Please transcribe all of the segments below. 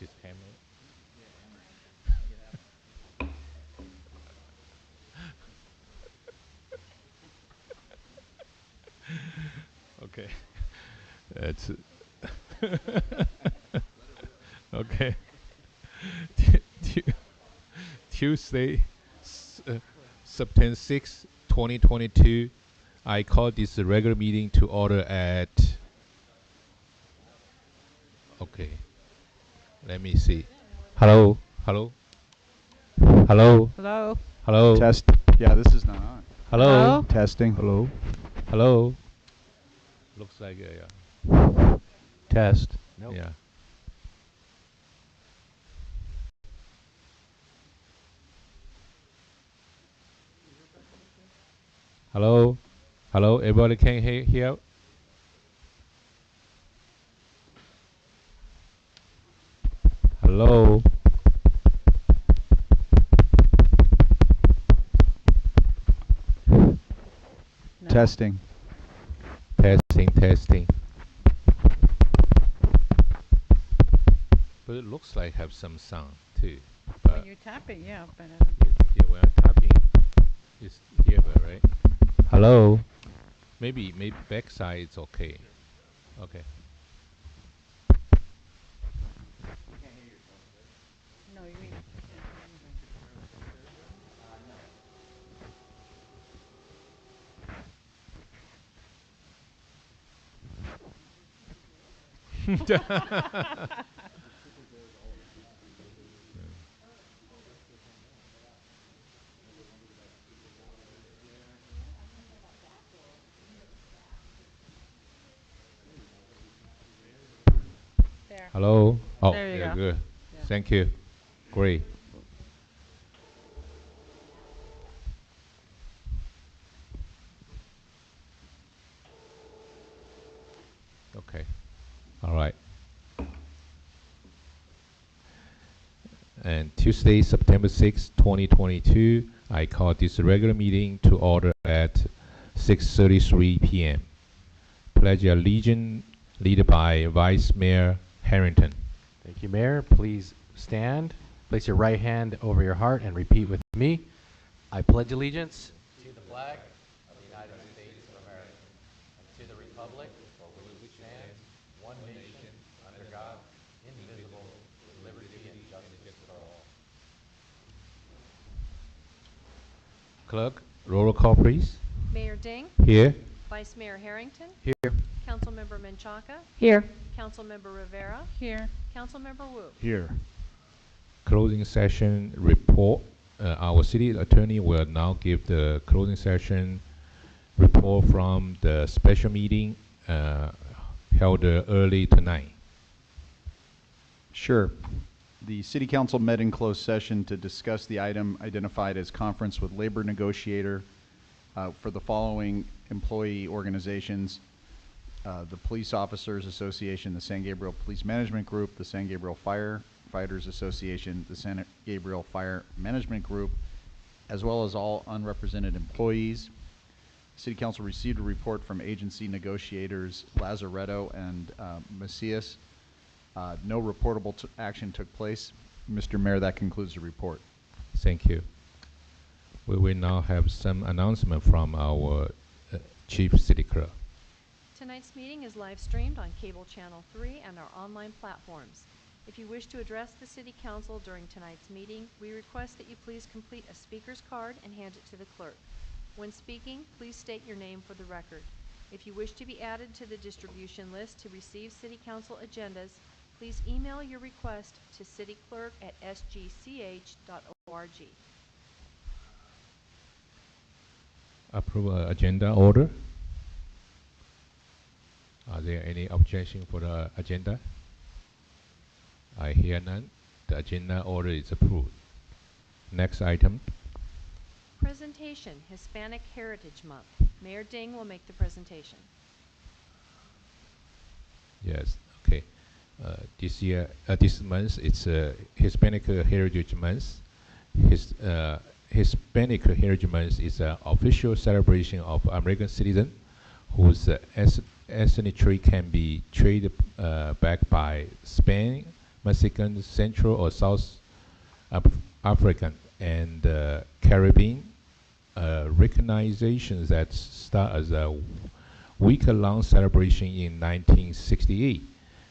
this camera. Okay. It's okay. Tu- tu- Tuesday, September 6, 2022. I call this regular meeting to order at. Okay, let me see. Hello, hello, hello, Hello. hello, Test. Yeah, this is not on. hello, Hello? Testing. Hello. hello. Looks like yeah. Test. Nope. Yeah. Hello, hello. Everybody can hear? Hello. No. Testing. Testing, testing. But it looks like have some sound too. When But you're tapping, yeah, but I don't think yeah, when I'm tapping, it's here, right? Hello. Maybe backside is okay. Okay. No, you mean. There. Hello. Oh, There you yeah, go. good. Yeah. Thank you. Great. Okay. All right. And Tuesday, September 6, 2022, I call this regular meeting to order at 6:33 p.m. Pledge allegiance led by Vice Mayor Harrington. Thank you, Mayor. Please stand. Place your right hand over your heart and repeat with me. I pledge allegiance to the flag of the United States of America and to the republic for which it stands, one nation, under God, indivisible, with liberty and justice for all. Clerk, roll call, please. Mayor Ding, Here. Vice Mayor Harrington, Here. Councilmember Menchaca, Here. Councilmember Rivera, Here. Councilmember Wu. Here. Closing session report. Our city attorney will now give the closing session report from the special meeting held early tonight. Sure. The City Council met in closed session to discuss the item identified as conference with labor negotiator for the following employee organizations: the Police Officers Association, the San Gabriel Police Management Group, the San Gabriel Firefighters Association, the San Gabriel Fire Management Group, as well as all unrepresented employees. City Council received a report from agency negotiators Lazaretto and Macias. No reportable action took place. Mr. Mayor, that concludes the report. Thank you. We will now have some announcement from our Chief City Clerk. Tonight's meeting is live streamed on Cable Channel 3 and our online platforms. If you wish to address the City Council during tonight's meeting, we request that you please complete a speaker's card and hand it to the clerk. When speaking, please state your name for the record. If you wish to be added to the distribution list to receive City Council agendas, please email your request to cityclerk@sgch.org. Approve agenda order. Are there any objection for the agenda? I hear none. The agenda order is approved. Next item. Presentation, Hispanic Heritage Month. Mayor Ding will make the presentation. Yes. Okay. This month, it's Hispanic Heritage Month. Hispanic Heritage Month is an official celebration of American citizens whose ancestry can be traced back by Spain, Mexican, Central or South African, and Caribbean. Recognition that start as a week-long celebration in 1968,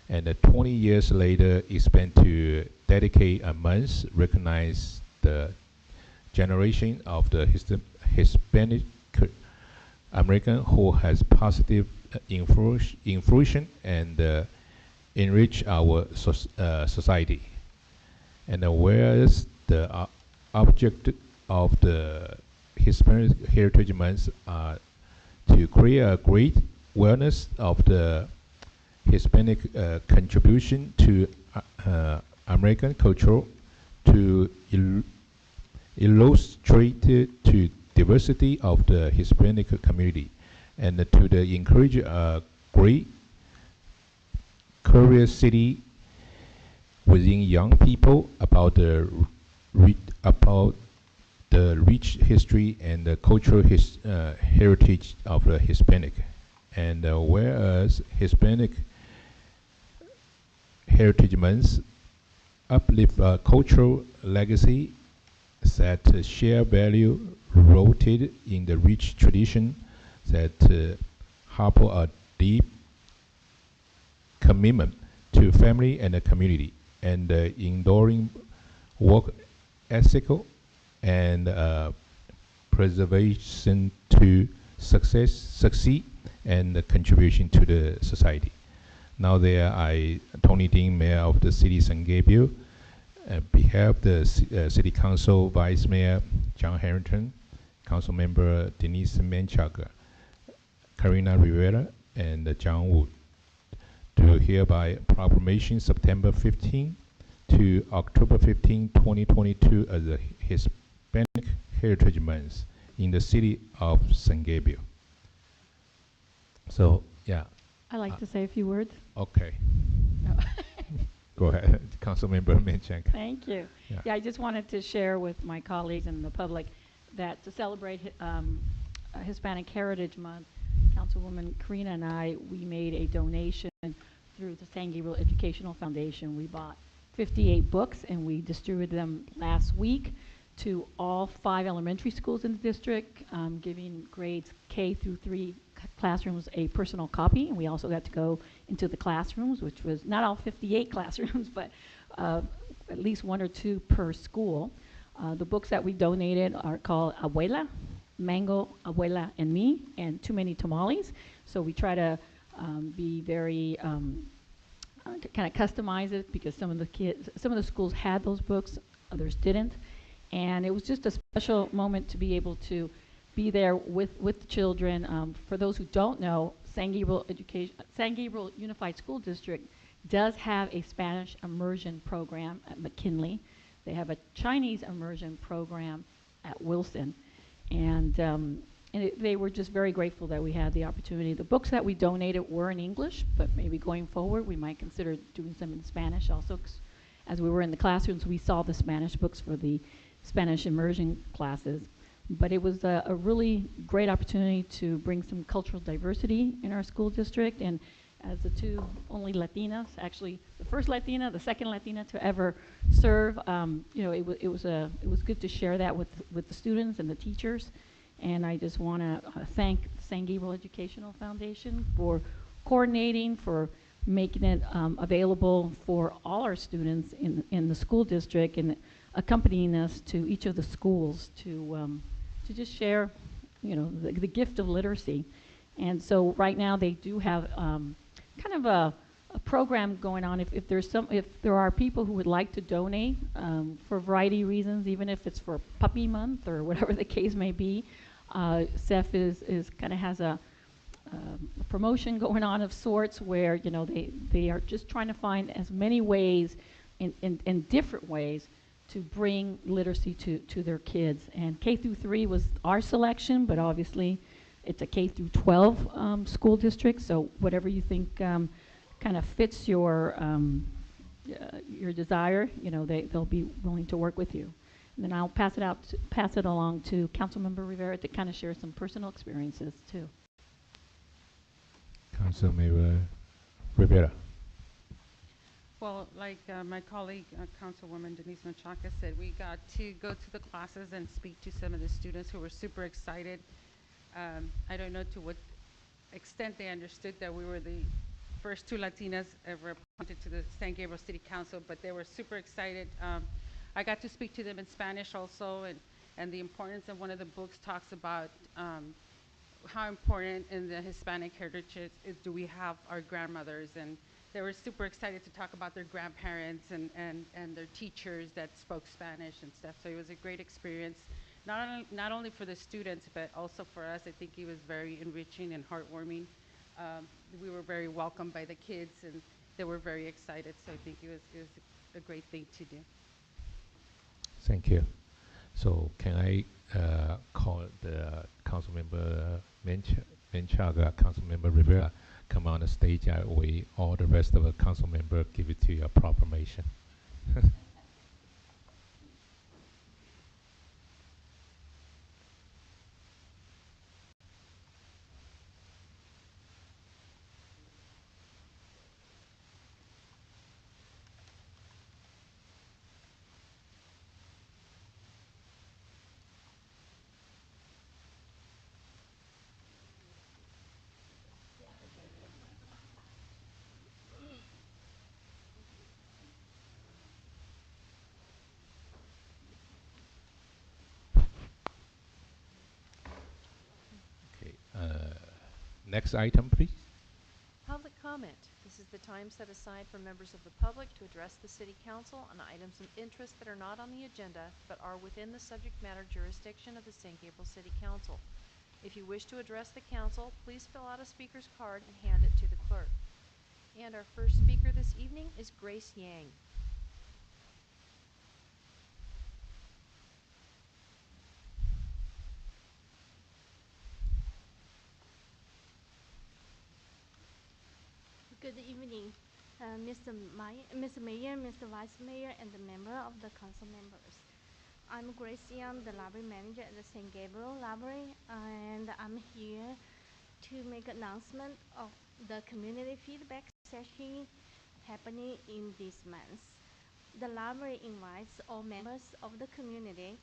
and 20 years later expand to dedicate a month recognize the generation of the Hispanic American who has positive influence and enrich our society. And whereas the object of the Hispanic Heritage Month are to create a great awareness of the Hispanic contribution to American culture, to illustrate to diversity of the Hispanic community, and to the encourage a great curiosity within young people about the rich history and the cultural heritage of the Hispanic. And whereas Hispanic Heritage Month uplift cultural legacy that share value rooted in the rich tradition that harbor a deep commitment to family and the community, and enduring work ethical and preservation to succeed and the contribution to the society. Now there I, Tony Dean, Mayor of the City of San Gabriel, behalf the City Council Vice Mayor John Harrington, Council Member Denise Menchaca, Karina Rivera, and John Wood, to hereby proclamation September 15 to October 15, 2022 as the Hispanic Heritage Month in the City of San Gabriel. So, yeah. I'd like to say a few words. Okay. No. Go ahead, Councilmember Menchaca. Thank you. Yeah. Yeah, I just wanted to share with my colleagues and the public that to celebrate Hispanic Heritage Month, Councilwoman Karina and I, we made a donation through the San Gabriel Educational Foundation. We bought 58 books and we distributed them last week to all 5 elementary schools in the district, giving grades K through 3 classrooms a personal copy. And we also got to go into the classrooms, which was not all 58 classrooms, but at least 1 or 2 per school. The books that we donated are called Abuela, Mango, Abuela, and Me, and Too Many Tamales. So we try to be very kind of customize it, because some of the schools had those books, others didn't. And it was just a special moment to be able to be there with the children. For those who don't know, San Gabriel Unified School District does have a Spanish immersion program at McKinley. They have a Chinese immersion program at Wilson. And they were just very grateful that we had the opportunity. The books that we donated were in English, but maybe going forward we might consider doing some in Spanish also. As we were in the classrooms, we saw the Spanish books for the Spanish immersion classes. But it was a really great opportunity to bring some cultural diversity in our school district. And as the 2 only Latinas, actually the first Latina, the second Latina to ever serve, you know, it was good to share that with the students and the teachers. And I just want to thank San Gabriel Educational Foundation for coordinating, for making it available for all our students in the school district, and accompanying us to each of the schools to just share, you know, the gift of literacy. And so right now they do have kind of a program going on. If there are people who would like to donate for a variety of reasons, even if it's for Puppy Month or whatever the case may be, CEF is kind of has a promotion going on of sorts where, you know, they are just trying to find as many ways in different ways to bring literacy to their kids. And K through 3 was our selection, but obviously it's a K through 12 school district, so whatever you think kind of fits your desire, you know, they'll be willing to work with you. And then I'll pass it along to Councilmember Rivera to kind of share some personal experiences too. Councilmember Rivera. Well, like my colleague, Councilwoman Denise Menchaca said, we got to go to the classes and speak to some of the students who were super excited. I don't know to what extent they understood that we were the first two Latinas ever appointed to the San Gabriel City Council, but they were super excited. I got to speak to them in Spanish also, and the importance of one of the books talks about how important in the Hispanic heritage is do we have our grandmothers, and they were super excited to talk about their grandparents and their teachers that spoke Spanish and stuff. So it was a great experience, not only for the students, but also for us. I think it was very enriching and heartwarming. We were very welcomed by the kids, and they were very excited. So I think it was a great thing to do. Thank you. So can I call the Councilmember Menchaca, Councilmember Rivera, come on the stage? We all the rest of the council member give it to you a proclamation. Okay. Next item, please. Public comment. This is the time set aside for members of the public to address the City Council on items of interest that are not on the agenda but are within the subject matter jurisdiction of the San Gabriel City Council. If you wish to address the council, please fill out a speaker's card and hand it to the clerk. And our first speaker this evening is Grace Yang. Good evening, Mr. Mayor, Mr. Vice Mayor, and the member of the council members. I'm Grace Young, the library manager at the San Gabriel Library, and I'm here to make announcement of the community feedback session happening in this month. The library invites all members of the community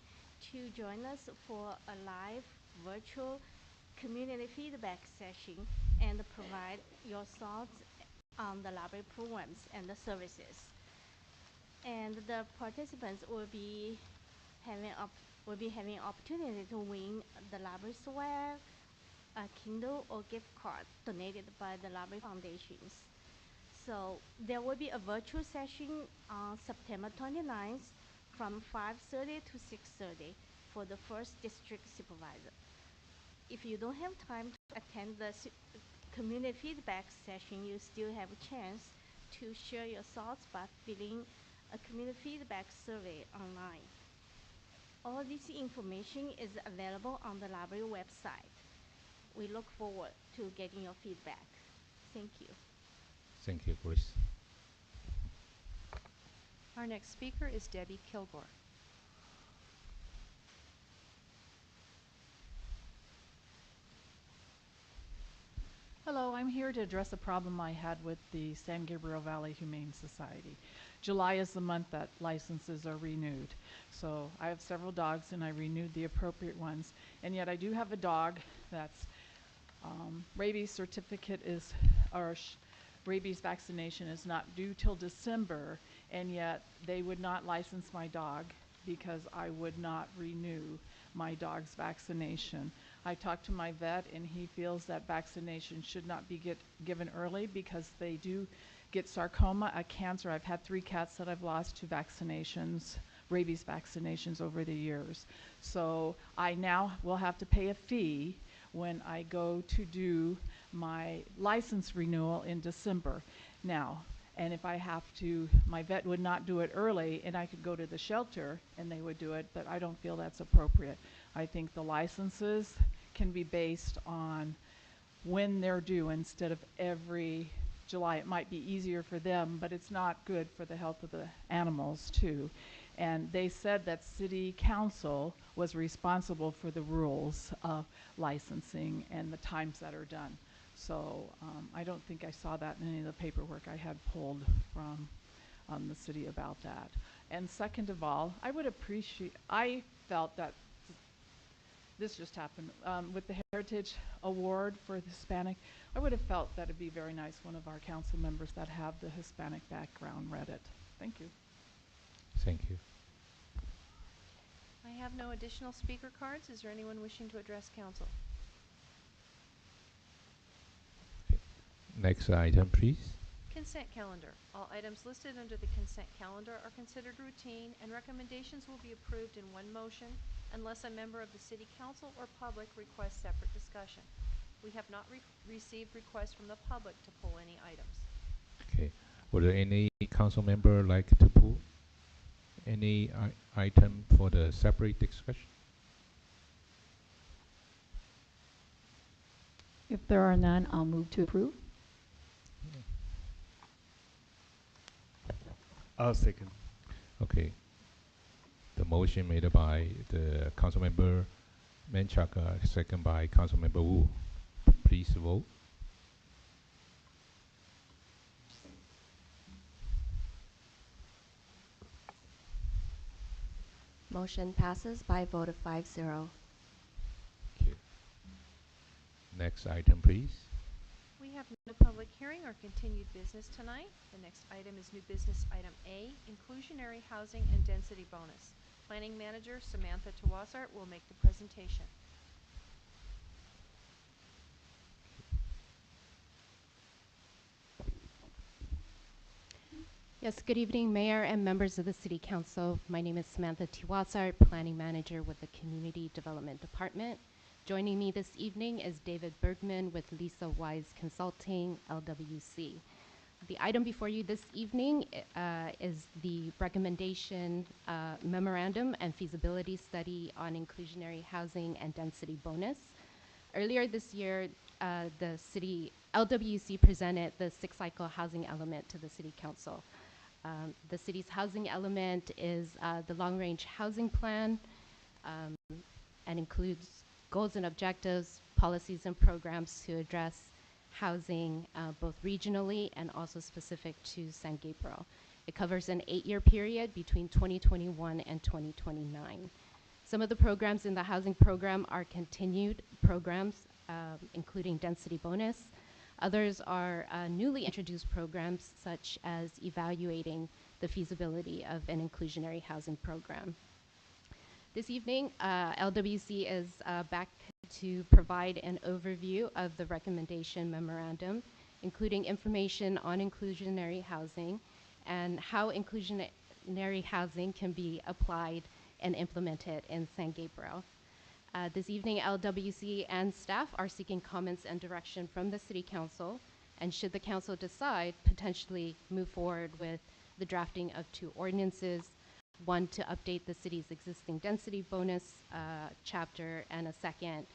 to join us for a live virtual community feedback session and provide your thoughts on the library programs and the services. And the participants will be having opportunity to win the library swag, a Kindle or gift card donated by the library foundations. So there will be a virtual session on September 29th from 5:30 to 6:30 for the first district supervisor. If you don't have time to attend the community feedback session, you still have a chance to share your thoughts by filling a community feedback survey online. All this information is available on the library website. We look forward to getting your feedback. Thank you. Thank you, Grace. Our next speaker is Debbie Kilgore. Hello, I'm here to address a problem I had with the San Gabriel Valley Humane Society. July is the month that licenses are renewed. So I have several dogs and I renewed the appropriate ones. And yet I do have a dog that's rabies certificate is, or rabies vaccination is not due till December, and yet they would not license my dog because I would not renew my dog's vaccination. I talked to my vet and he feels that vaccination should not be given early because they do get sarcoma, a cancer. I've had 3 cats that I've lost to vaccinations, rabies vaccinations over the years. So I now will have to pay a fee when I go to do my license renewal in December. Now, and if I have to, my vet would not do it early and I could go to the shelter and they would do it, but I don't feel that's appropriate. I think the licenses can be based on when they're due instead of every July. It might be easier for them, but it's not good for the health of the animals too. And they said that City Council was responsible for the rules of licensing and the times that are done. So I don't think I saw that in any of the paperwork I had pulled from on the city about that. And second of all, I felt that this just happened with the Heritage Award for the Hispanic. I would have felt that it'd be very nice one of our council members that have the Hispanic background read it. Thank you. Thank you. I have no additional speaker cards. Is there anyone wishing to address council? Next item, please. Consent calendar. All items listed under the consent calendar are considered routine, and recommendations will be approved in one motion unless a member of the city council or public requests separate discussion. We have not received requests from the public to pull any items. Okay. Would there any council member like to pull any item for the separate discussion? If there are none, I'll move to approve. I'll second. Okay. The motion made by the council member Menchaca, second by council member Wu. Please vote. Motion passes by a vote of 5-0. Thank you. Next item, please. We have no public hearing or continued business tonight. The next item is new business item A, inclusionary housing and density bonus. Planning Manager Samantha Tawassart will make the presentation. Yes, good evening, Mayor and members of the City Council. My name is Samantha Tawassart, Planning Manager with the Community Development Department. Joining me this evening is David Bergman with Lisa Wise Consulting, LWC. The item before you this evening is the recommendation memorandum and feasibility study on inclusionary housing and density bonus. Earlier this year, the city LWC presented the 6-cycle housing element to the City Council. The city's housing element is the long-range housing plan and includes goals and objectives, policies and programs to address housing both regionally and also specific to San Gabriel. It covers an 8-year period between 2021 and 2029. Some of the programs in the housing program are continued programs, including density bonus. Others are newly introduced programs, such as evaluating the feasibility of an inclusionary housing program. This evening, LWC is back to provide an overview of the recommendation memorandum, including information on inclusionary housing and how inclusionary housing can be applied and implemented in San Gabriel. This evening, LWC and staff are seeking comments and direction from the City Council, and should the Council decide, potentially move forward with the drafting of 2 ordinances, one to update the city's existing density bonus chapter, and a second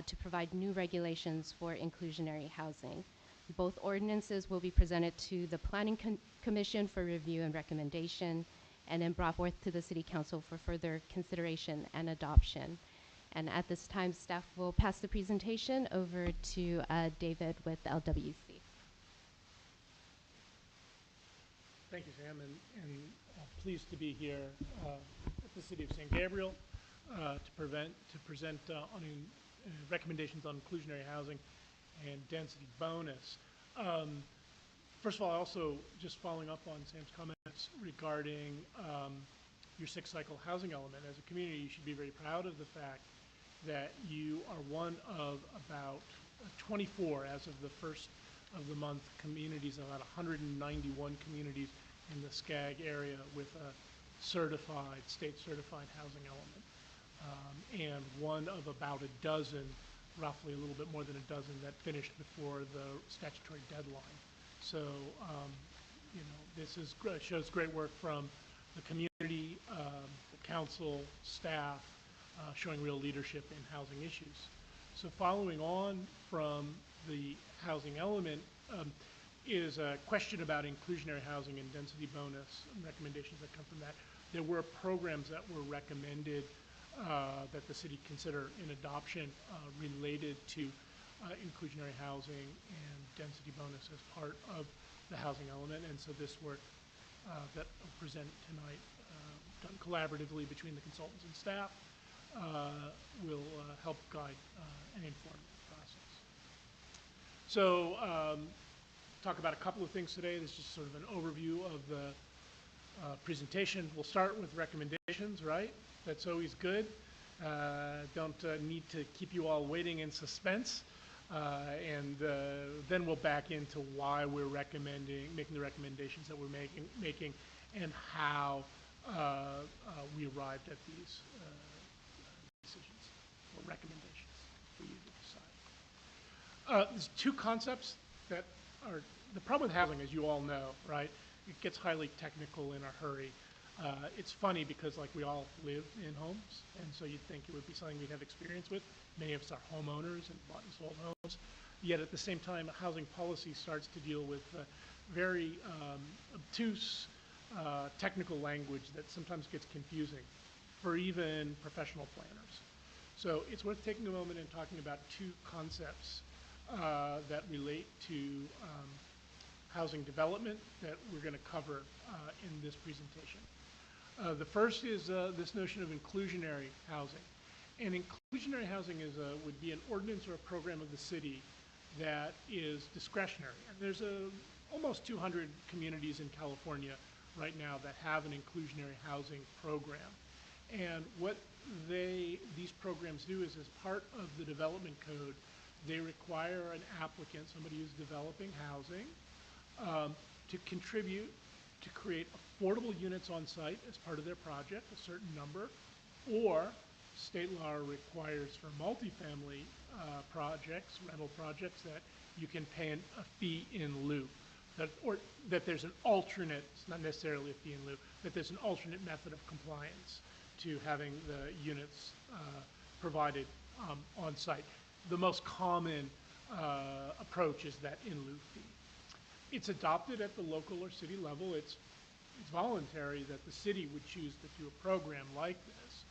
to provide new regulations for inclusionary housing. Both ordinances will be presented to the Planning Commission for review and recommendation, and then brought forth to the City Council for further consideration and adoption. And at this time, staff will pass the presentation over to David with LWC. Thank you, Sam, and pleased to be here at the City of San Gabriel to present on recommendations on inclusionary housing and density bonus. First of all, also just following up on Sam's comments regarding your 6-cycle housing element. As a community, you should be very proud of the fact that you are one of about 24 as of the first of the month communities, about 191 communities in the SCAG area with a certified, state-certified housing element. And one of about a dozen, roughly a little bit more than a dozen, that finished before the statutory deadline. So, you know, this is shows great work from the community, the council, staff, showing real leadership in housing issues. So following on from the housing element is a question about inclusionary housing and density bonus and recommendations that come from that. There were programs that were recommended that the city consider in adoption related to inclusionary housing and density bonus as part of the housing element, and so this work that I'll present tonight, done collaboratively between the consultants and staff, will help guide and inform the process. So talk about a couple of things today. This is just sort of an overview of the presentation. We'll start with recommendations, right? That's always good. Don't need to keep you all waiting in suspense. And then we'll back into why we're making the recommendations that we're making and how we arrived at these decisions or recommendations for you to decide. There's two concepts that are the problem with housing, as you all know, right? It gets highly technical in a hurry. It's funny because, like, we all live in homes, and so you'd think it would be something we'd have experience with. Many of us are homeowners and bought and sold homes. Yet at the same time, housing policy starts to deal with very obtuse technical language that sometimes gets confusing for even professional planners. So it's worth taking a moment and talking about two concepts that relate to housing development that we're going to cover in this presentation. The first is this notion of inclusionary housing. And inclusionary housing would be an ordinance or a program of the city that is discretionary. And there's almost 200 communities in California right now that have an inclusionary housing program. And what these programs do is, as part of the development code, they require an applicant, somebody who's developing housing, to contribute to create affordable units on site as part of their project, a certain number, or state law requires for multifamily projects, rental projects, that you can pay a fee in lieu, or that there's an alternate, it's not necessarily a fee in lieu, that there's an alternate method of compliance to having the units provided on site. The most common approach is that in lieu fee. It's adopted at the local or city level. It's voluntary that the city would choose to do a program like this.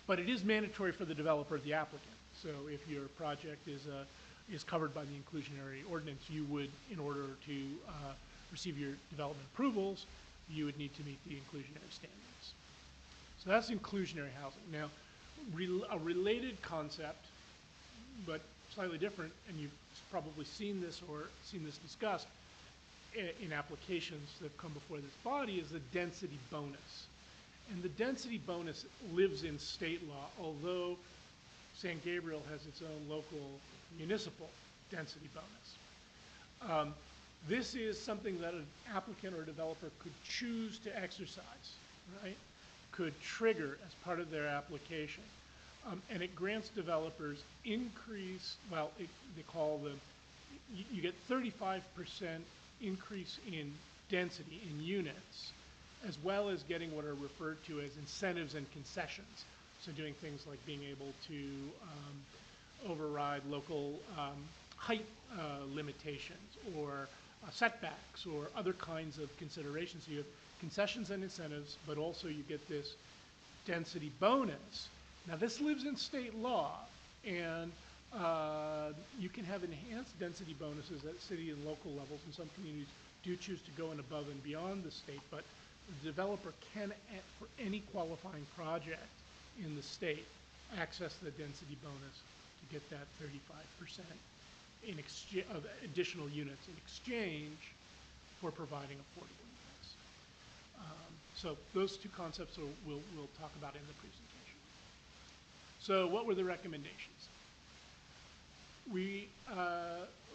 But it is mandatory for the developer, the applicant. So if your project is covered by the inclusionary ordinance, you would, in order to receive your development approvals, you would need to meet the inclusionary standards. So that's inclusionary housing. Now, a related concept, but slightly different, and you've probably seen this or seen this discussed in applications that have come before this body, is the density bonus. And the density bonus lives in state law, although San Gabriel has its own local municipal density bonus. This is something that an applicant or developer could choose to exercise, right? Could trigger as part of their application. And it grants developers increase, well, they call them, you get 35% increase in density in units, as well as getting what are referred to as incentives and concessions. So doing things like being able to override local height limitations or setbacks or other kinds of considerations. So you have concessions and incentives, but also you get this density bonus. Now this lives in state law, and you can have enhanced density bonuses at city and local levels, and some communities do choose to go in above and beyond the state, but the developer can, for any qualifying project in the state, access the density bonus to get that 35% of additional units in exchange for providing affordable units. So those two concepts we'll talk about in the presentation. So what were the recommendations? We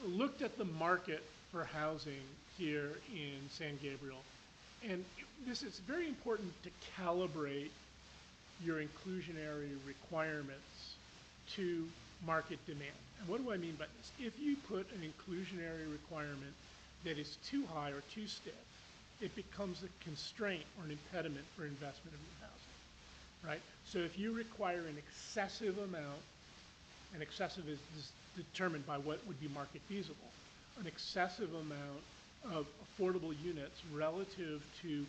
looked at the market for housing here in San Gabriel, and this is very important to calibrate your inclusionary requirements to market demand. And what do I mean by this? If you put an inclusionary requirement that is too high or too stiff, it becomes a constraint or an impediment for investment in new housing, right? So if you require an excessive amount, and excessive is determined by what would be market feasible, an excessive amount of affordable units relative to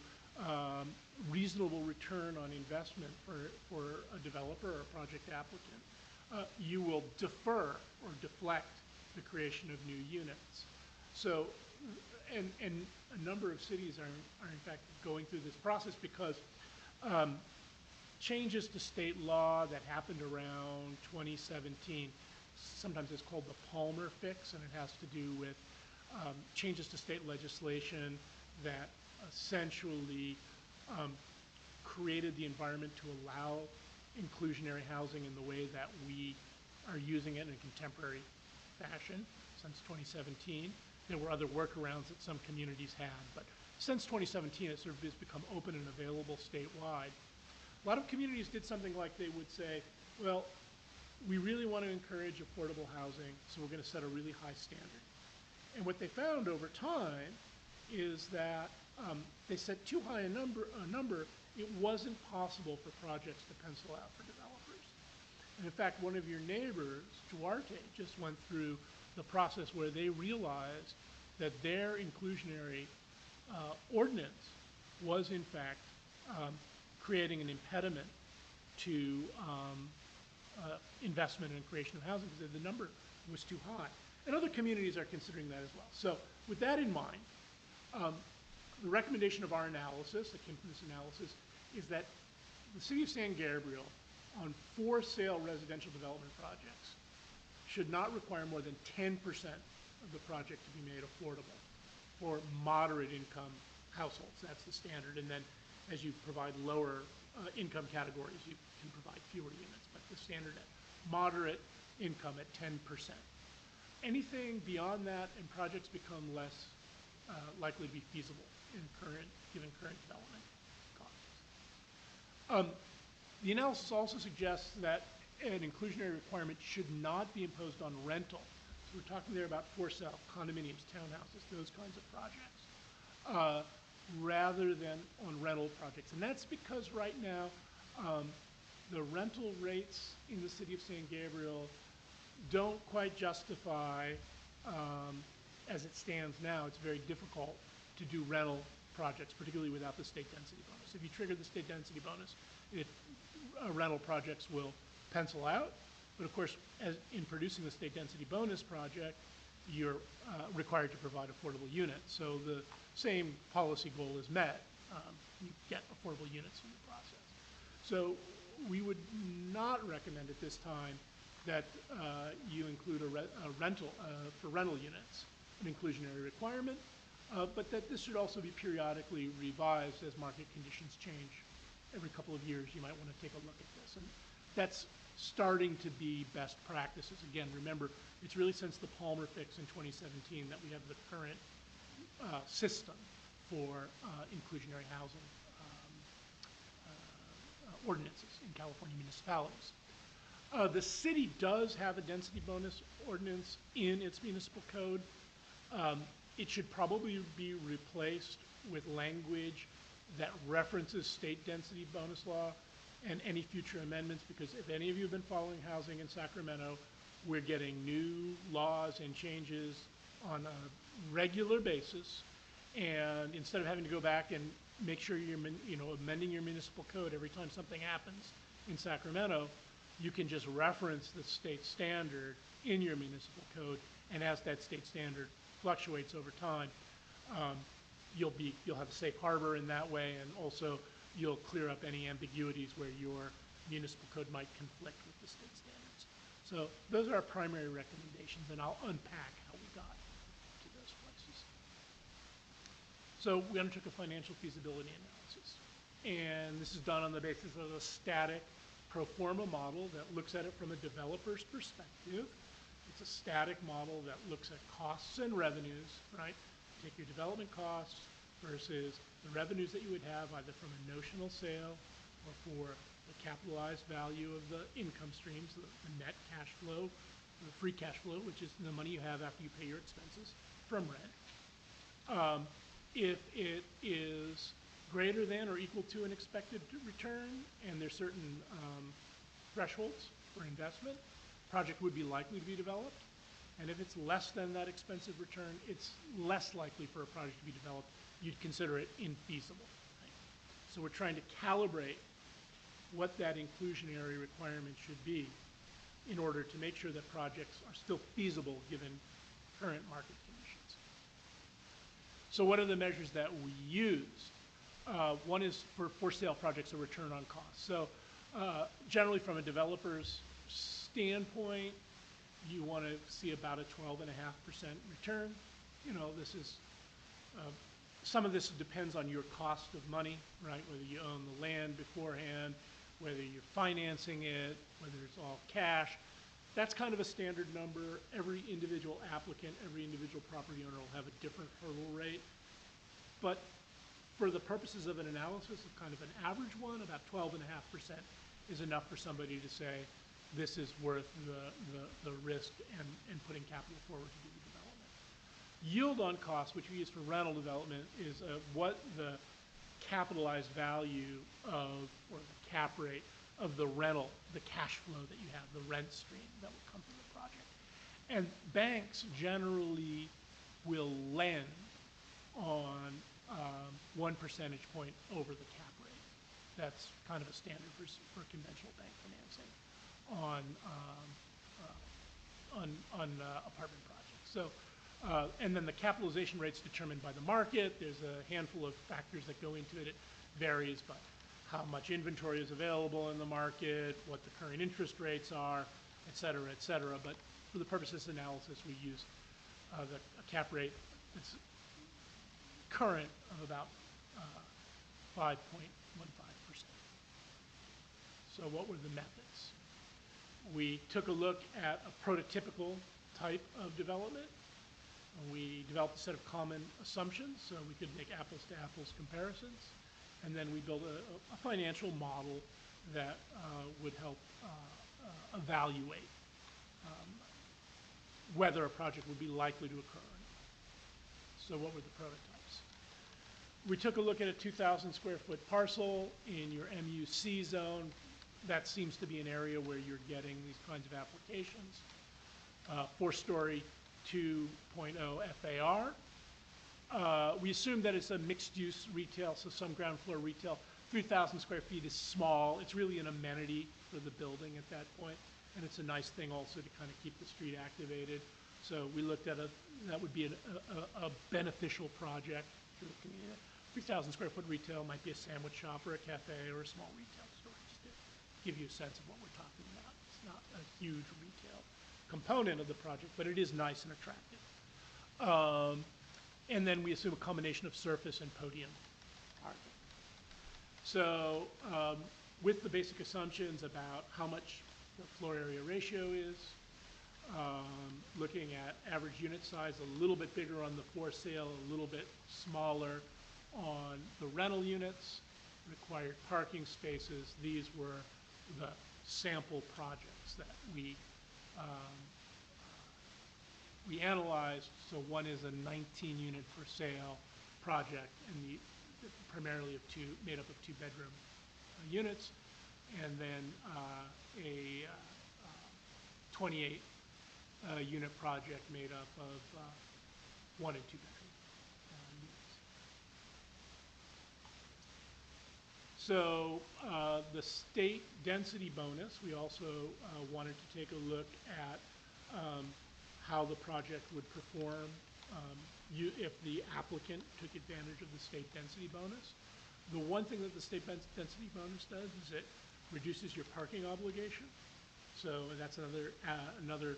reasonable return on investment for a developer or a project applicant, you will defer or deflect the creation of new units. So, and a number of cities are in fact going through this process because changes to state law that happened around 2017, sometimes it's called the Palmer Fix, and it has to do with changes to state legislation that essentially created the environment to allow inclusionary housing in the way that we are using it in a contemporary fashion since 2017. There were other workarounds that some communities had, but since 2017 it sort of has become open and available statewide. A lot of communities did something like they would say, well, we really want to encourage affordable housing, so we're going to set a really high standard. And what they found over time is that they set too high a number, it wasn't possible for projects to pencil out for developers. And in fact, one of your neighbors, Duarte, just went through the process where they realized that their inclusionary ordinance was in fact creating an impediment to investment and creation of housing because the number was too high. And other communities are considering that as well. So with that in mind, the recommendation of our analysis, that came from this analysis, is that the city of San Gabriel on for-sale residential development projects should not require more than 10% of the project to be made affordable for moderate income households. That's the standard. And then as you provide lower income categories, you can provide fewer units, but the standard at moderate income at 10%. Anything beyond that and projects become less likely to be feasible in given current development costs. The analysis also suggests that an inclusionary requirement should not be imposed on rental. So we're talking there about for sale, condominiums, townhouses, those kinds of projects, rather than on rental projects. And that's because right now, the rental rates in the city of San Gabriel don't quite justify, as it stands now, it's very difficult to do rental projects, particularly without the state density bonus. If you trigger the state density bonus, rental projects will pencil out. But of course, as in producing the state density bonus project, you're required to provide affordable units. So the same policy goal is met. You get affordable units in the process. So we would not recommend at this time that you include a rental, for rental units, an inclusionary requirement, but that this should also be periodically revised as market conditions change. Every couple of years, you might want to take a look at this. And that's starting to be best practices. Again, remember, it's really since the Palmer Fix in 2017 that we have the current system for inclusionary housing ordinances in California municipalities. The city does have a density bonus ordinance in its municipal code. It should probably be replaced with language that references state density bonus law and any future amendments, because if any of you have been following housing in Sacramento, we're getting new laws and changes on a regular basis. And instead of having to go back and make sure you're amending your municipal code every time something happens in Sacramento, you can just reference the state standard in your municipal code, and as that state standard fluctuates over time, you'll have a safe harbor in that way, and also you'll clear up any ambiguities where your municipal code might conflict with the state standards. So those are our primary recommendations, and I'll unpack how we got to those places. So we undertook a financial feasibility analysis, and this is done on the basis of a static pro forma model that looks at it from a developer's perspective. It's a static model that looks at costs and revenues, right? Take your development costs versus the revenues that you would have either from a notional sale or for the capitalized value of the income streams, the net cash flow, the free cash flow, which is the money you have after you pay your expenses from rent. If it is greater than or equal to an expected return, and there's certain thresholds for investment, project would be likely to be developed. And if it's less than that expensive return, it's less likely for a project to be developed. You'd consider it infeasible. Right? So we're trying to calibrate what that inclusionary requirement should be in order to make sure that projects are still feasible given current market conditions. So what are the measures that we used? One is for sale projects, a return on cost. So generally from a developer's standpoint, you want to see about a 12.5% return. You know, this is, some of this depends on your cost of money, right? Whether you own the land beforehand, whether you're financing it, whether it's all cash. That's kind of a standard number. Every individual applicant, every individual property owner will have a different hurdle rate. But for the purposes of an analysis of kind of an average one, about 12.5% is enough for somebody to say, this is worth the risk and putting capital forward to do the development. Yield on cost, which we use for rental development, is what the capitalized value of, or the cap rate of the rental, the cash flow that you have, the rent stream that will come from the project. And banks generally will lend on 1 percentage point over the cap rate. That's kind of a standard for conventional bank financing on apartment projects. So, and then the capitalization rate's determined by the market. There's a handful of factors that go into it. It varies by how much inventory is available in the market, what the current interest rates are, et cetera, et cetera. But for the purposes of this analysis, we use a cap rate that's current of about 5.15%. So what were the methods? We took a look at a prototypical type of development. We developed a set of common assumptions so we could make apples to apples comparisons. And then we built a financial model that would help evaluate whether a project would be likely to occur or not. So what were the prototypes? We took a look at a 2,000 square foot parcel in your MUC zone. That seems to be an area where you're getting these kinds of applications. 4-story 2.0 FAR. We assume that it's a mixed-use retail, so some ground floor retail. 3,000 square feet is small. It's really an amenity for the building at that point, and it's a nice thing also to kind of keep the street activated. So we looked at that would be a beneficial project for the community. 3,000 square foot retail might be a sandwich shop or a cafe or a small retail store, just to give you a sense of what we're talking about. It's not a huge retail component of the project, but it is nice and attractive. And then we assume a combination of surface and podium parking. So with the basic assumptions about how much the floor area ratio is, looking at average unit size, a little bit bigger on the for sale, a little bit smaller on the rental units, required parking spaces. These were the sample projects that we analyzed. So one is a 19-unit for sale project, and primarily made up of 2-bedroom units, and then a 28-unit project made up of 1 and 2-bedroom units. So the state density bonus, we also wanted to take a look at how the project would perform if the applicant took advantage of the state density bonus. The one thing that the state density bonus does is it reduces your parking obligation. So that's another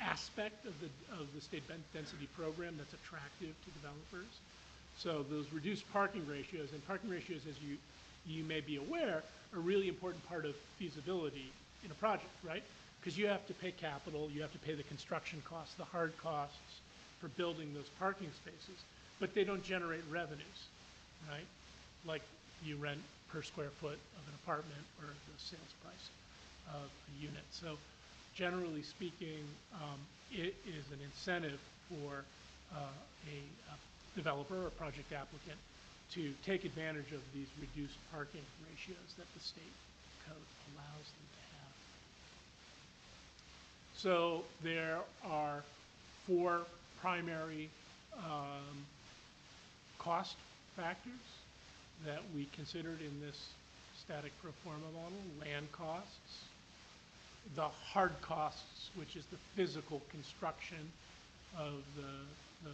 aspect of the state density program that's attractive to developers. So those reduced parking ratios, and parking ratios, as you may be aware, are a really important part of feasibility in a project, right? Because you have to pay capital, you have to pay the construction costs, the hard costs for building those parking spaces, but they don't generate revenues, right? Like you rent per square foot of an apartment or the sales price of a unit. So generally speaking, it is an incentive for a developer or project applicant to take advantage of these reduced parking ratios that the state code allows them to have. So there are 4 primary cost factors that we considered in this static pro forma model: land costs, the hard costs, which is the physical construction of the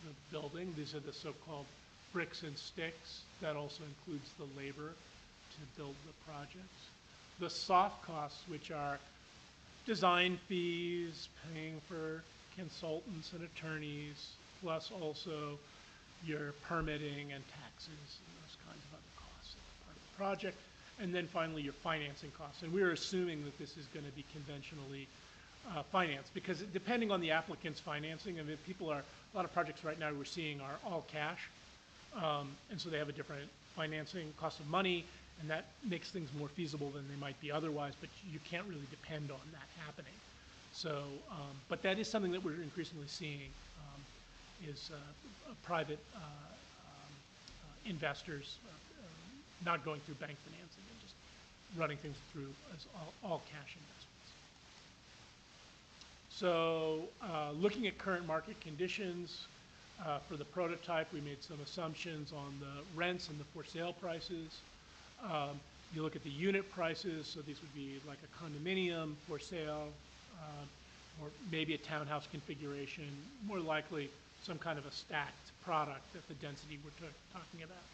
the building. These are the so-called bricks and sticks. That also includes the labor to build the projects. The soft costs, which are design fees, paying for consultants and attorneys, plus also your permitting and taxes and those kinds of other costs that are part of the project. And then finally, your financing costs. And we're assuming that this is going to be conventionally financed, because depending on the applicant's financing, I mean, a lot of projects right now we're seeing are all cash. And so they have a different financing cost of money, and that makes things more feasible than they might be otherwise, but you can't really depend on that happening. So, but that is something that we're increasingly seeing, is private investors not going through bank financing and just running things through as all cash investments. So looking at current market conditions, for the prototype, we made some assumptions on the rents and the for sale prices. You look at the unit prices, so these would be like a condominium for sale, or maybe a townhouse configuration, more likely some kind of a stacked product at the density we're talking about.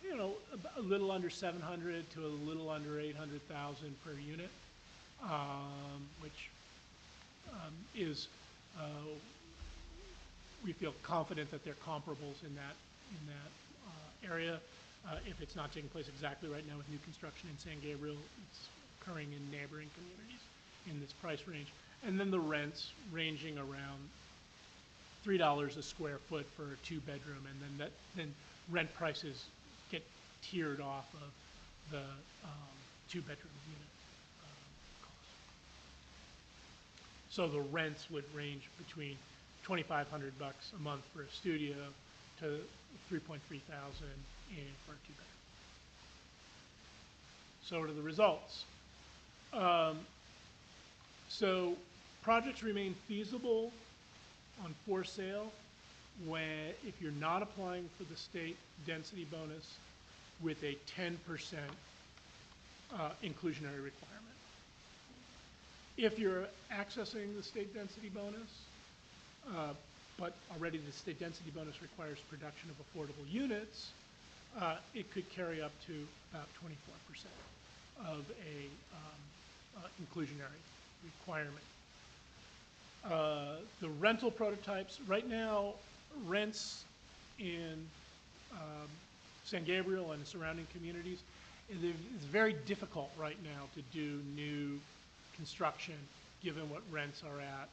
You know, a little under 700 to a little under 800,000 per unit, which is, we feel confident that they're comparables in that area. If it's not taking place exactly right now with new construction in San Gabriel, it's occurring in neighboring communities in this price range. And then the rents ranging around $3 a square foot for a 2-bedroom, and then rent prices get tiered off of the 2-bedroom unit cost. So the rents would range between $2,500 a month for a studio to $3,300 for a 2-bedroom. So what are the results? So projects remain feasible on for sale if you're not applying for the state density bonus with a 10% inclusionary requirement. If you're accessing the state density bonus, but already the state density bonus requires production of affordable units, it could carry up to about 24% of a inclusionary requirement. The rental prototypes, right now, rents in San Gabriel and the surrounding communities, it's very difficult right now to do new construction given what rents are at,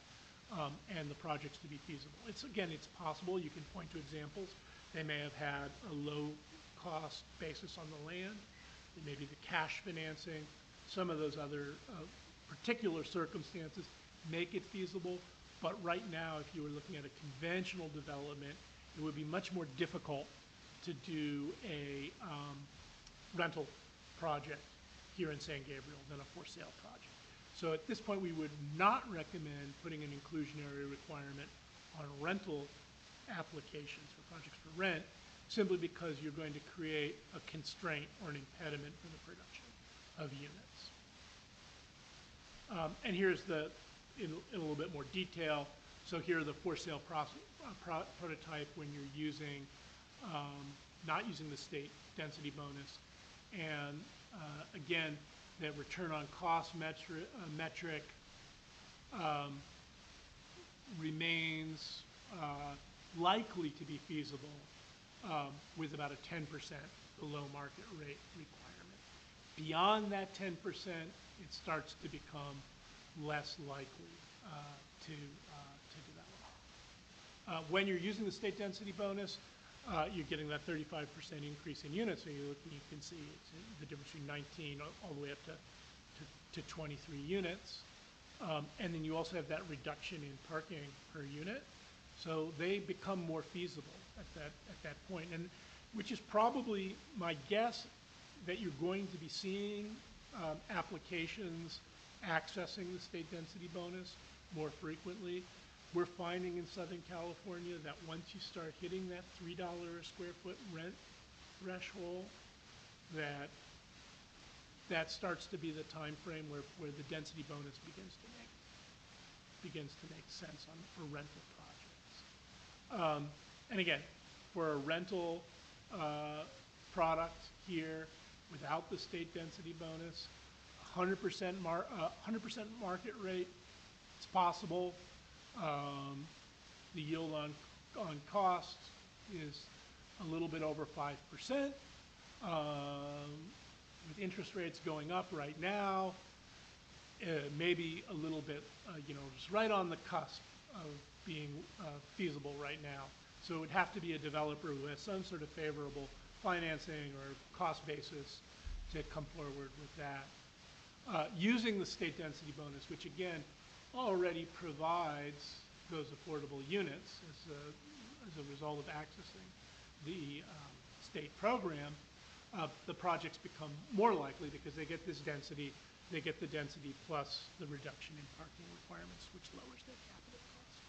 and the projects to be feasible. Again, it's possible. You can point to examples. They may have had a low cost basis on the land, maybe the cash financing, some of those other particular circumstances make it feasible. But right now, if you were looking at a conventional development, it would be much more difficult to do a rental project here in San Gabriel than a for sale project. So at this point, we would not recommend putting an inclusionary requirement on rental applications for projects for rent, simply because you're going to create a constraint or an impediment for the production of units. And here's in a little bit more detail. So here are the for sale prototype when you're using, not using the state density bonus. And again, the return on cost metric remains likely to be feasible with about a 10% below market rate requirement. Beyond that 10%, it starts to become less likely to develop. When you're using the state density bonus, you're getting that 35% increase in units. So you can see it's the difference between 19 all the way up to 23 units. And then you also have that reduction in parking per unit. So they become more feasible at that point. And which is probably my guess that you're going to be seeing applications accessing the state density bonus more frequently. We're finding in Southern California that once you start hitting that $3 a square foot rent threshold, that starts to be the time frame where the density bonus begins to make sense for rental projects. And again, for a rental product here without the state density bonus, 100% market rate, it's possible. The yield on cost is a little bit over 5%. With interest rates going up right now, maybe a little bit, just right on the cusp of being feasible right now. So it would have to be a developer who has some sort of favorable financing or cost basis to come forward with that. Using the state density bonus, which again already provides those affordable units as a result of accessing the state program, the projects become more likely because they get this density, they get the density plus the reduction in parking requirements, which lowers their capital costs.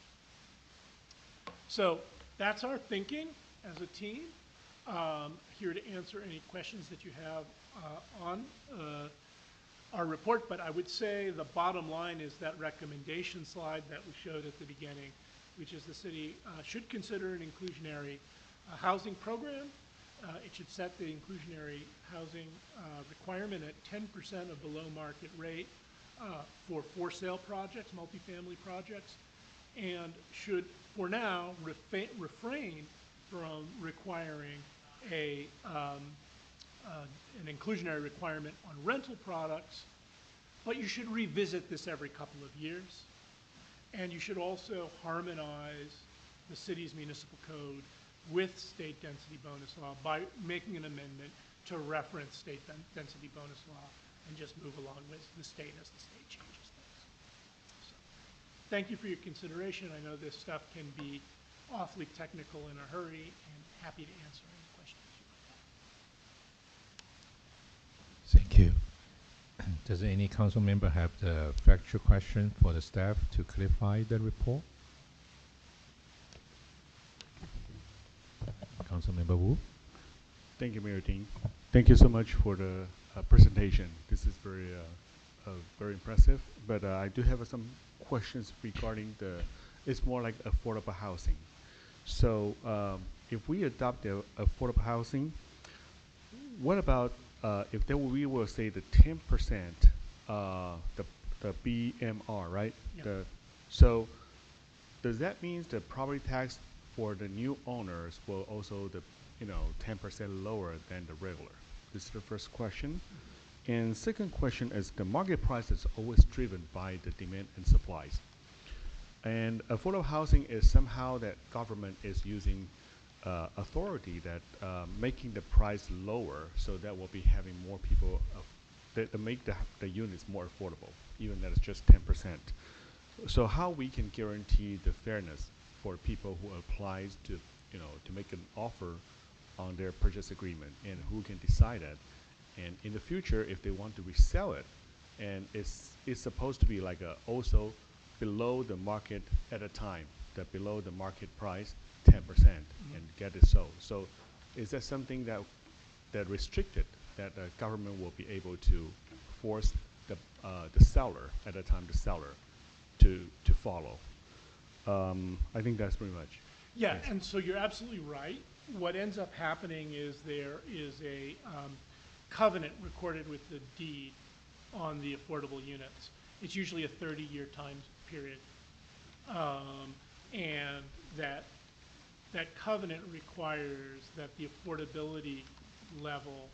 So that's our thinking as a team. Here to answer any questions that you have on our report, but I would say the bottom line is that recommendation slide that we showed at the beginning, which is the city should consider an inclusionary housing program. It should set the inclusionary housing requirement at 10% of below market rate for sale projects, multifamily projects, and should, for now, refrain from requiring an inclusionary requirement on rental products, but you should revisit this every couple of years. And you should also harmonize the city's municipal code with state density bonus law by making an amendment to reference state density bonus law and just move along with the state as the state changes things. So, thank you for your consideration. I know this stuff can be awfully technical in a hurry, and happy to answer any questions you might have. Thank you. Does any council member have the factual question for the staff to clarify the report? Councilmember Wu. Thank you, Mayor Dean. Thank you so much for the presentation. This is very impressive. But I do have some questions regarding it's more like affordable housing. So if we adopt the affordable housing, what about if we will say the 10%, the BMR, right? Yep. So does that mean the property tax for the new owners will also 10% lower than the regular? This is the first question. And second question is the market price is always driven by the demand and supplies. And affordable housing is somehow that government is using authority that making the price lower, so that will be having more people that make the units more affordable, even that it's just 10%. So how we can guarantee the fairness for people who applies to make an offer on their purchase agreement, and who can decide it, and in the future if they want to resell it, and it's supposed to be like also below the market at a time, below the market price 10%, and get it sold. So is that something that restricted that the government will be able to force the seller at a time, the seller to follow? I think that's pretty much. Yeah, and so you're absolutely right. What ends up happening is there is a covenant recorded with the deed on the affordable units. It's usually a 30-year time period. And that covenant requires that the affordability level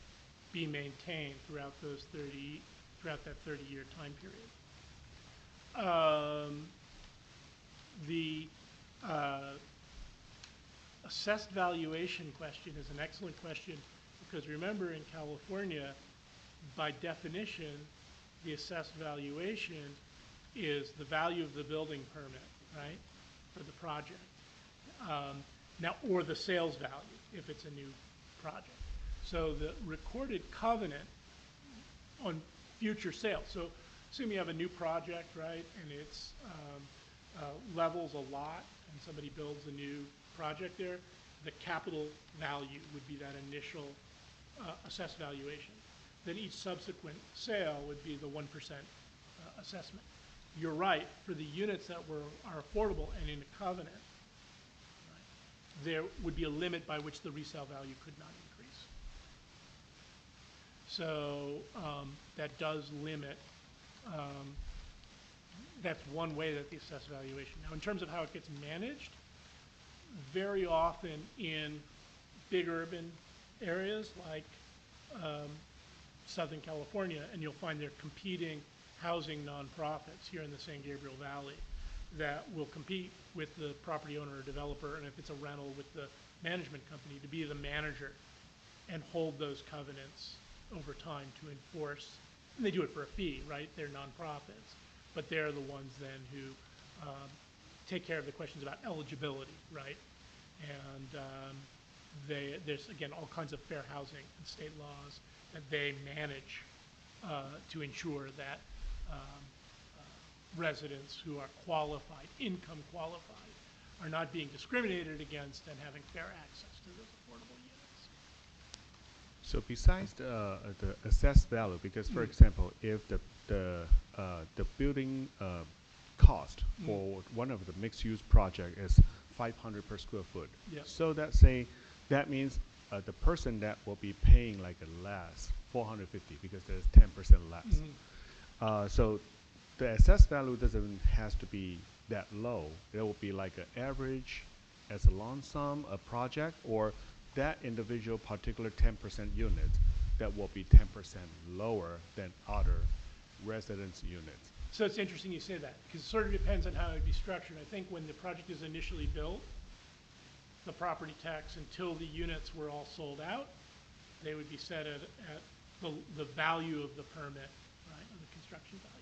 be maintained throughout that 30-year time period. The assessed valuation question is an excellent question, because remember, in California, by definition, the assessed valuation is the value of the building permit, right, for the project. Now, or the sales value if it's a new project. So the recorded covenant on future sales. So assume you have a new project, right, and it's levels a lot, and somebody builds a new project there. The capital value would be that initial assessed valuation. Then each subsequent sale would be the 1% assessment. You're right, for the units that are affordable and in a covenant, right, there would be a limit by which the resale value could not increase. So that does limit, that's one way that the assessed valuation. Now, in terms of how it gets managed, very often in big urban areas like Southern California, and you'll find there competing housing nonprofits here in the San Gabriel Valley that will compete with the property owner or developer, and if it's a rental, with the management company, to be the manager and hold those covenants over time to enforce. And they do it for a fee, right? They're nonprofits, but they're the ones then who take care of the questions about eligibility, right? And there's, again, all kinds of fair housing and state laws that they manage to ensure that residents who are qualified, income qualified, are not being discriminated against and having fair access to those affordable units. So besides the assessed value, because for example, if the building cost for one of the mixed-use project is 500 per square foot, Yep. so that means the person that will be paying like a less 450 because there's 10% less. So the assessed value doesn't has to be that low. It will be like an average as a lump sum, a project, or that individual particular 10% unit that will be 10% lower than other residence units. So it's interesting you say that, because it sort of depends on how it would be structured. I think when the project is initially built, the property tax, until the units were all sold out, they would be set at the value of the permit, right, of the construction value.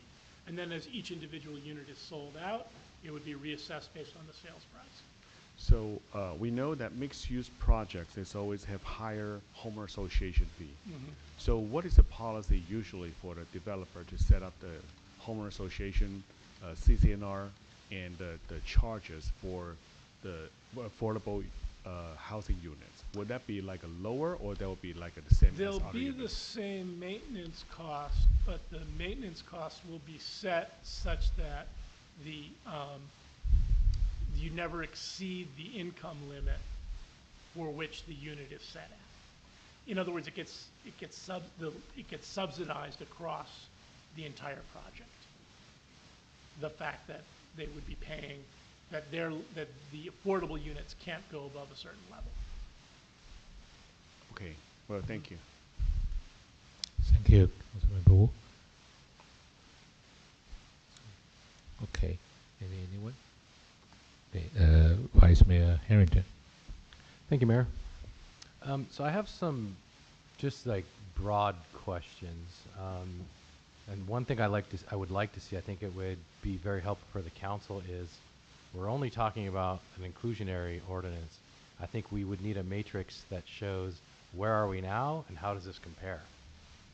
And then as each individual unit is sold out, it would be reassessed based on the sales price. So we know that mixed-use projects is always have higher homeowner association fee. So what is the policy usually for the developer to set up the homeowner association, CCNR, and the charges for the affordable housing units? Would that be like a lower, or that would be like the same as There'll other be the units? same maintenance cost, but the maintenance cost will be set such that the you never exceed the income limit for which the unit is set at. In other words, it gets subsidized across the entire project. The fact that they would be paying, that the affordable units can't go above a certain level. Okay, well, thank you. Thank you, Councilmember Wu. Okay, anyone? Okay, Vice Mayor Harrington. Thank you, Mayor. So I have some just like broad questions. And one thing I would like to see, I think it would be very helpful for the council, is we're only talking about an inclusionary ordinance. I think we would need a matrix that shows where are we now and how does this compare?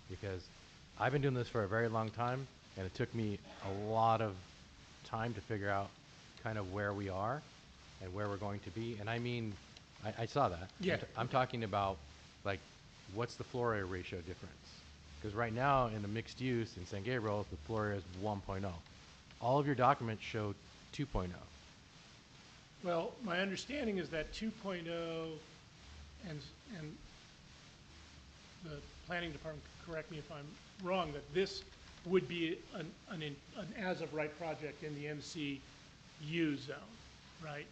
Because I've been doing this for a very long time, and it took me a lot of time to figure out kind of where we are and where we're going to be. And I mean, I saw that. Yeah. I'm talking about, like, what's the floor area ratio difference? Because right now in the mixed use in San Gabriel, the floor area is 1.0. All of your documents show 2.0. Well, my understanding is that 2.0 and the planning department, correct me if I'm wrong, that this would be an as-of-right project in the MCU zone, right?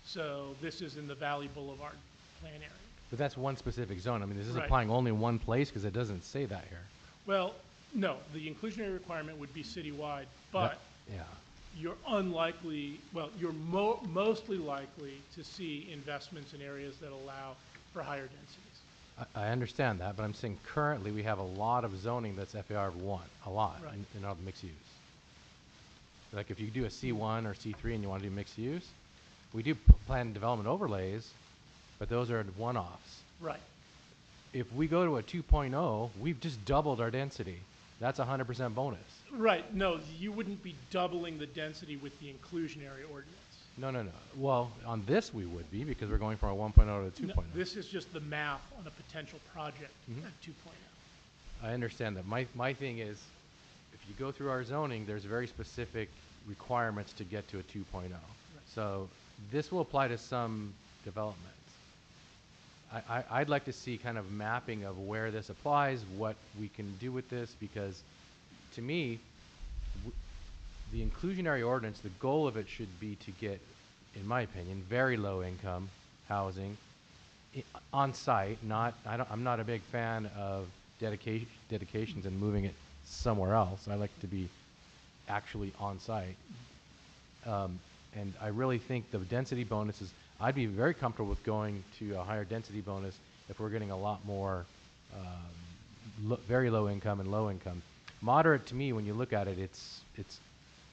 So this is in the Valley Boulevard plan area. But that's one specific zone. I mean, this is Right. applying only in one place because it doesn't say that here. Well, no, the inclusionary requirement would be citywide, but Yeah. you're unlikely, well, you're mostly likely to see investments in areas that allow for higher densities. I understand that, but I'm saying currently we have a lot of zoning that's FAR 1, a lot, Right. in all the mixed use. Like if you do a C1 or C3 and you want to do mixed use, we do plan development overlays, but those are one-offs. Right. If we go to a 2.0, we've just doubled our density. That's 100% bonus. Right, no, you wouldn't be doubling the density with the inclusionary ordinance. No. Well, on this we would be because we're going from a 1.0 to a 2.0. No, this is just the math on a potential project at 2.0. I understand that. My thing is, if you go through our zoning, there's very specific requirements to get to a 2.0. So this will apply to some developments. I'd like to see kind of mapping of where this applies, what we can do with this, because to me, the inclusionary ordinance, the goal of it should be to get, in my opinion, very low income housing on site. I'm not a big fan of dedications and moving it somewhere else. I like to be actually on site. And I really think the density bonuses, I'd be very comfortable with going to a higher density bonus if we're getting a lot more very low income and low income. Moderate, to me, when you look at it, it's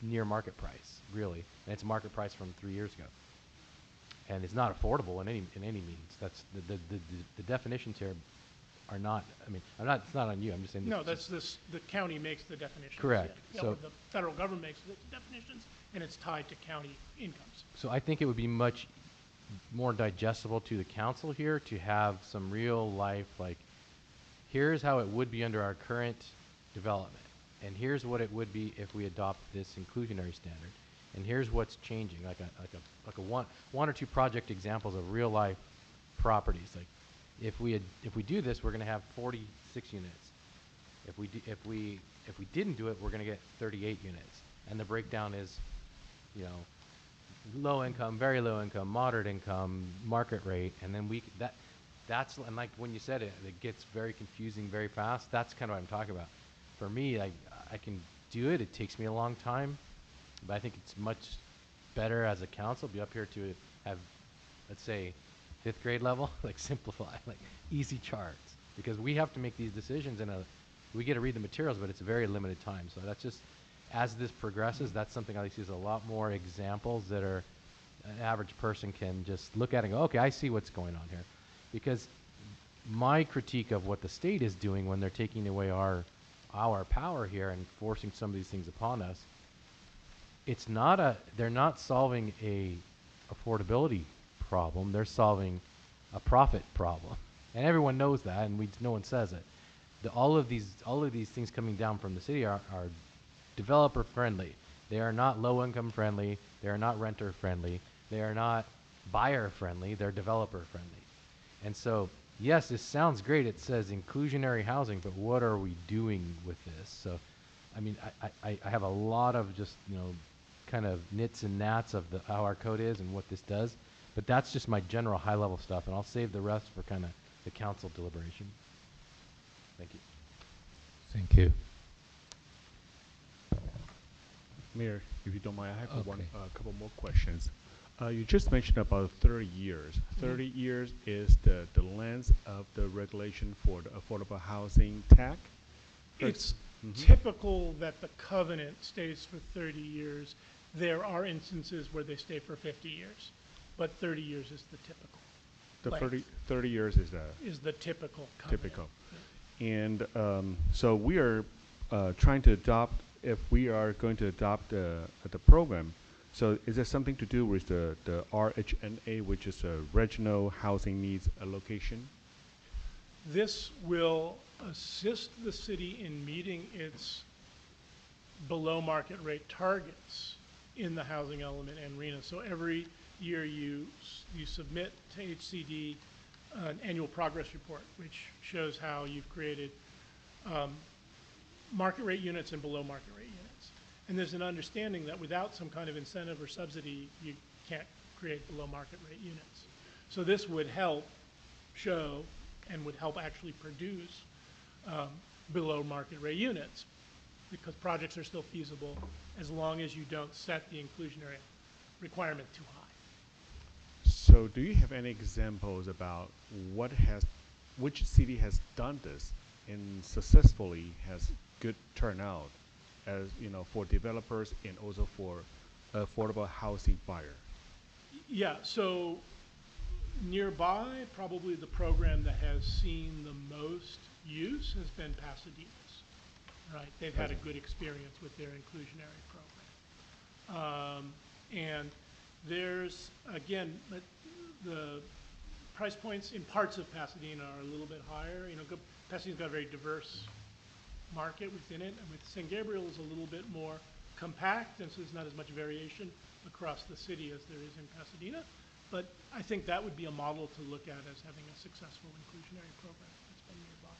near market price, really. And it's market price from 3 years ago. And it's not affordable in any means. That's the definitions here are not, I mean, it's not on you, I'm just saying. No, the county makes the definitions. Correct. Yeah. So Or the federal government makes the definitions, and it's tied to county incomes. So I think it would be much more digestible to the council here to have some real life, like, here's how it would be under our current development, and here's what it would be if we adopt this inclusionary standard, and here's what's changing, like a one or two project examples of real life properties. Like, if we do this, we're going to have 46 units. If we didn't do it, we're going to get 38 units, and the breakdown is, you know, low income, very low income, moderate income, market rate, and then that's, and like when you said it, it gets very confusing very fast. That's kind of what I'm talking about. For me, I can do it. It takes me a long time, but I think it's much better as a council, be up here to have, let's say, 5th grade level, like simplify, like easy charts, because we have to make these decisions we get to read the materials, but it's a very limited time. So that's just, as this progresses, that's something I like to see is a lot more examples that are an average person can just look at and go, okay, I see what's going on here. Because my critique of what the state is doing when they're taking away our power here and forcing some of these things upon us, they're not solving a affordability problem, they're solving a profit problem. And everyone knows that, and no one says it. All of these things coming down from the city are developer friendly. They are not low income friendly. They are not renter friendly. They are not buyer friendly. They're developer friendly. And so, yes, this sounds great. It says inclusionary housing, but what are we doing with this? So, I mean, I have a lot of just, you know, kind of nits and gnats of how our code is and what this does. But that's just my general high level stuff, and I'll save the rest for kind of the council deliberation. Thank you. Thank you. Mayor, if you don't mind, I have Okay. a couple more questions. You just mentioned about 30 years. 30 years is the length of the regulation for the affordable housing tax? It's Mhm. typical that the covenant stays for 30 years. There are instances where they stay for 50 years, but 30 years is the typical. The length. 30 years is Is the typical covenant. typical. And so we are trying to adopt, if we are going to adopt the program, so is there something to do with the RHNA, which is a Regional Housing Needs Allocation? This will assist the city in meeting its below market rate targets in the housing element and RENA. So every year you submit to HCD an annual progress report, which shows how you've created market rate units and below market rate units. And there's an understanding that without some kind of incentive or subsidy, you can't create below market rate units. So this would help show and would help actually produce below market rate units, because projects are still feasible as long as you don't set the inclusionary requirement too high. So do you have any examples about which city has done this and successfully has good turnout, as you know, for developers and also for affordable housing buyer? Yeah, so nearby, probably the program that has seen the most use has been Pasadena's, right? They've had a good experience with their inclusionary program. And there's, again, the price points in parts of Pasadena are a little bit higher. You know, Pasadena's got a very diverse market within it, and with San Gabriel is a little bit more compact, and so there's not as much variation across the city as there is in Pasadena. But I think that would be a model to look at as having a successful inclusionary program that's been nearby.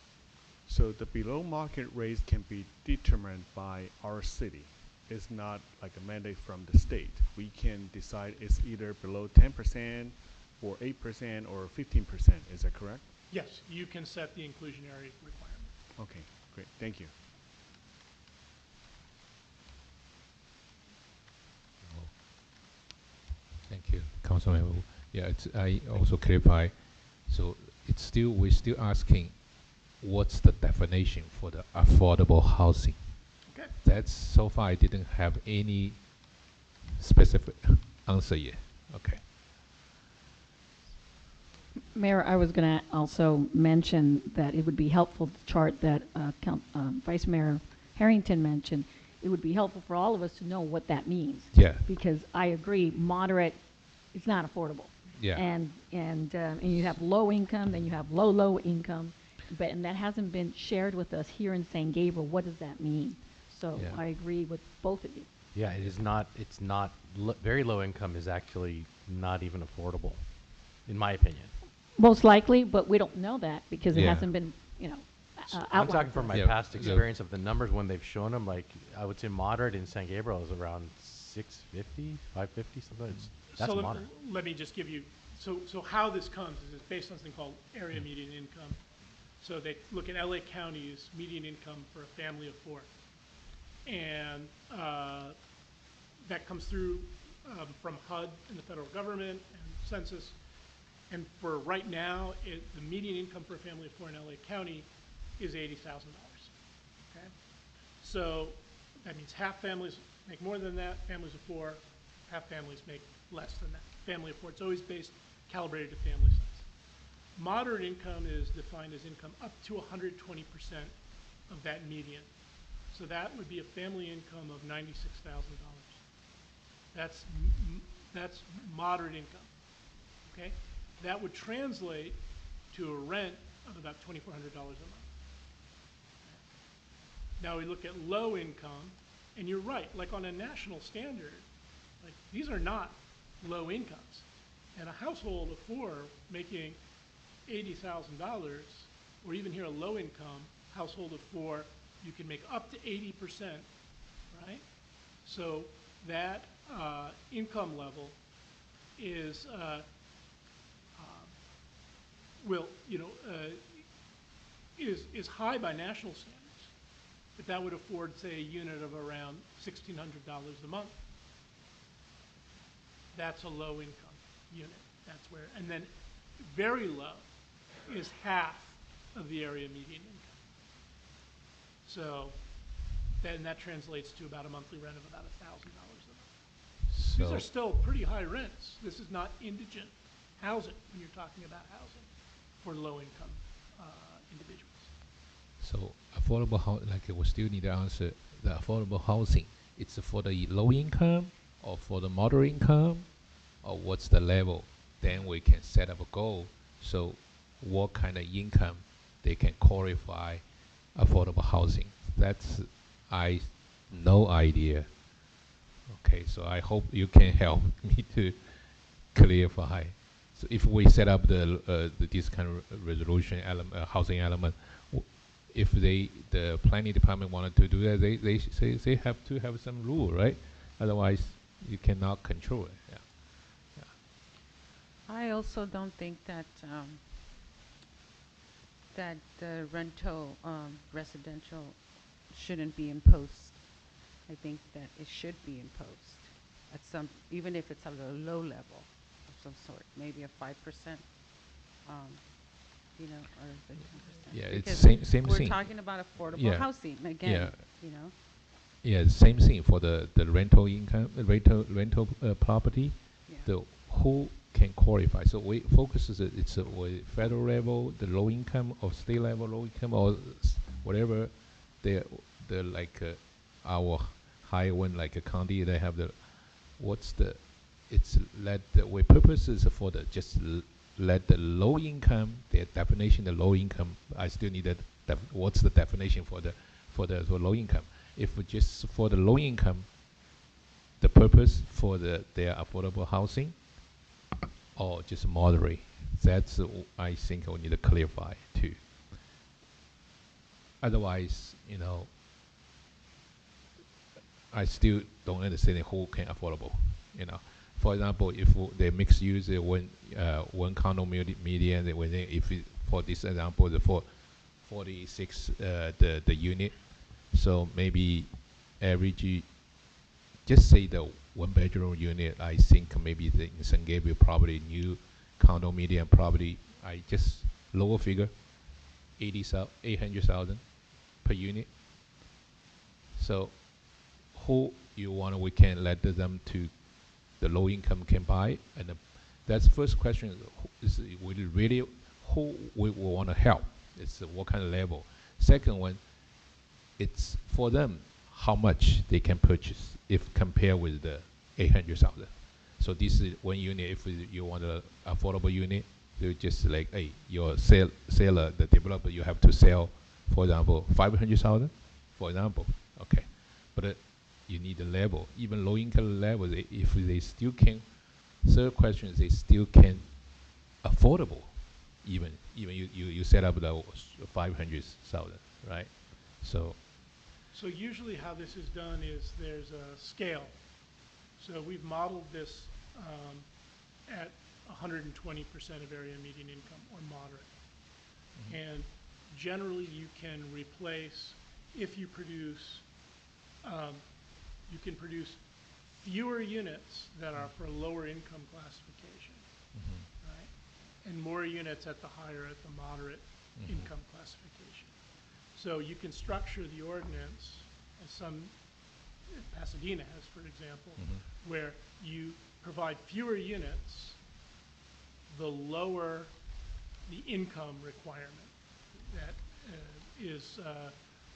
So the below market rates can be determined by our city. It's not like a mandate from the state. We can decide it's either below 10% or 8% or 15%. Is that correct? Yes, you can set the inclusionary requirement. Okay, great. Thank you. Thank you, Councilmember. Wu. Yeah, I also clarify. So we're still asking, what's the definition for the affordable housing? Okay. That's so far I didn't have any specific answer yet. Okay. Mayor, I was going to also mention that it would be helpful, the chart that Vice Mayor Harrington mentioned, it would be helpful for all of us to know what that means. Yeah. Because I agree, moderate is not affordable. Yeah. And you have low income, then you have low income, and that hasn't been shared with us here in San Gabriel. What does that mean? So Yeah. I agree with both of you. Yeah, it's not, very low income is actually not even affordable, in my opinion. Most likely, but we don't know that because it Yeah. hasn't been, I'm outlined talking to from us. my Yeah, past yeah. experience of the numbers when they've shown them, like, I would say moderate in San Gabriel is around 650, 550, something. That's So moderate. let me just give you, so how this comes is it's based on something called area median income. So they look at LA County's median income for a family of 4. And that comes through from HUD and the federal government and census. And for right now, the median income for a family of 4 in LA County is $80,000. Okay? So that means half families make more than that, families of 4, half families make less than that. Family of 4, it's always calibrated to family size. Moderate income is defined as income up to 120% of that median. So that would be a family income of $96,000. That's moderate income, okay? That would translate to a rent of about $2,400 a month. Now we look at low income, and you're right, like on a national standard, like these are not low incomes. And a household of 4 making $80,000, or even here a low income household of 4, you can make up to 80%, right? So that income level is is high by national standards, but that would afford, say, a unit of around $1,600 a month. That's a low income unit. That's where, and then very low is half of the area median income. So then that translates to about a monthly rent of about $1,000 a month. These are still pretty high rents. This is not indigent housing when you're talking about housing for low-income individuals. So affordable housing, like we still need to answer the affordable housing. It's for the low income or for the moderate income, or what's the level? Then we can set up a goal. So what kind of income they can qualify affordable housing? That's no idea. Okay, so I hope you can help me to clarify. So if we set up this kind of resolution housing element, if the planning department wanted to do that, they say they have to have some rule, right? Otherwise, you cannot control it. Yeah. I also don't think that that the rental residential shouldn't be imposed. I think that it should be imposed at some, even if it's at a low level of some sort, maybe a 5%, or the 10%. Yeah, it's Because same we're thing. talking about affordable Yeah. housing again. Yeah. Yeah, same thing for the rental income, rental property. Yeah. The who can qualify. So we focus it's with federal level, the low income, or state level low income, or whatever. The like our high one, like a county, they have we purpose is for the just let the low income, their definition, the low income. I still need that. What's the definition for the low income? If just for the low income, the purpose for their affordable housing, or just moderate. That's I think we need to clarify too. Otherwise, I still don't understand who can affordable. For example, if they mix use one condo median, if for this example, for 46 the unit, so maybe average, just say the one bedroom unit. I think maybe in San Gabriel probably new condo median probably I just lower figure 800,000 per unit. So who we can let them to the low income can buy, and that's first question is really who we want to help. It's what kind of level. Second one, it's for them how much they can purchase if compared with the 800,000. So this is one unit. If you want an affordable unit, you just like, hey, your seller, the developer, you have to sell, for example, 500,000, for example. Okay, but you need a level, even low income level. If they still can, third question is they still can affordable, even you set up the 500,000, right? So usually how this is done is there's a scale. So we've modeled this at 120% of area median income or moderate. And generally you can replace, if you produce, you can produce fewer units that are for lower income classification, right? And more units at the higher, at the moderate income classification. So you can structure the ordinance, as Pasadena has, for example, where you provide fewer units, the lower the income requirement that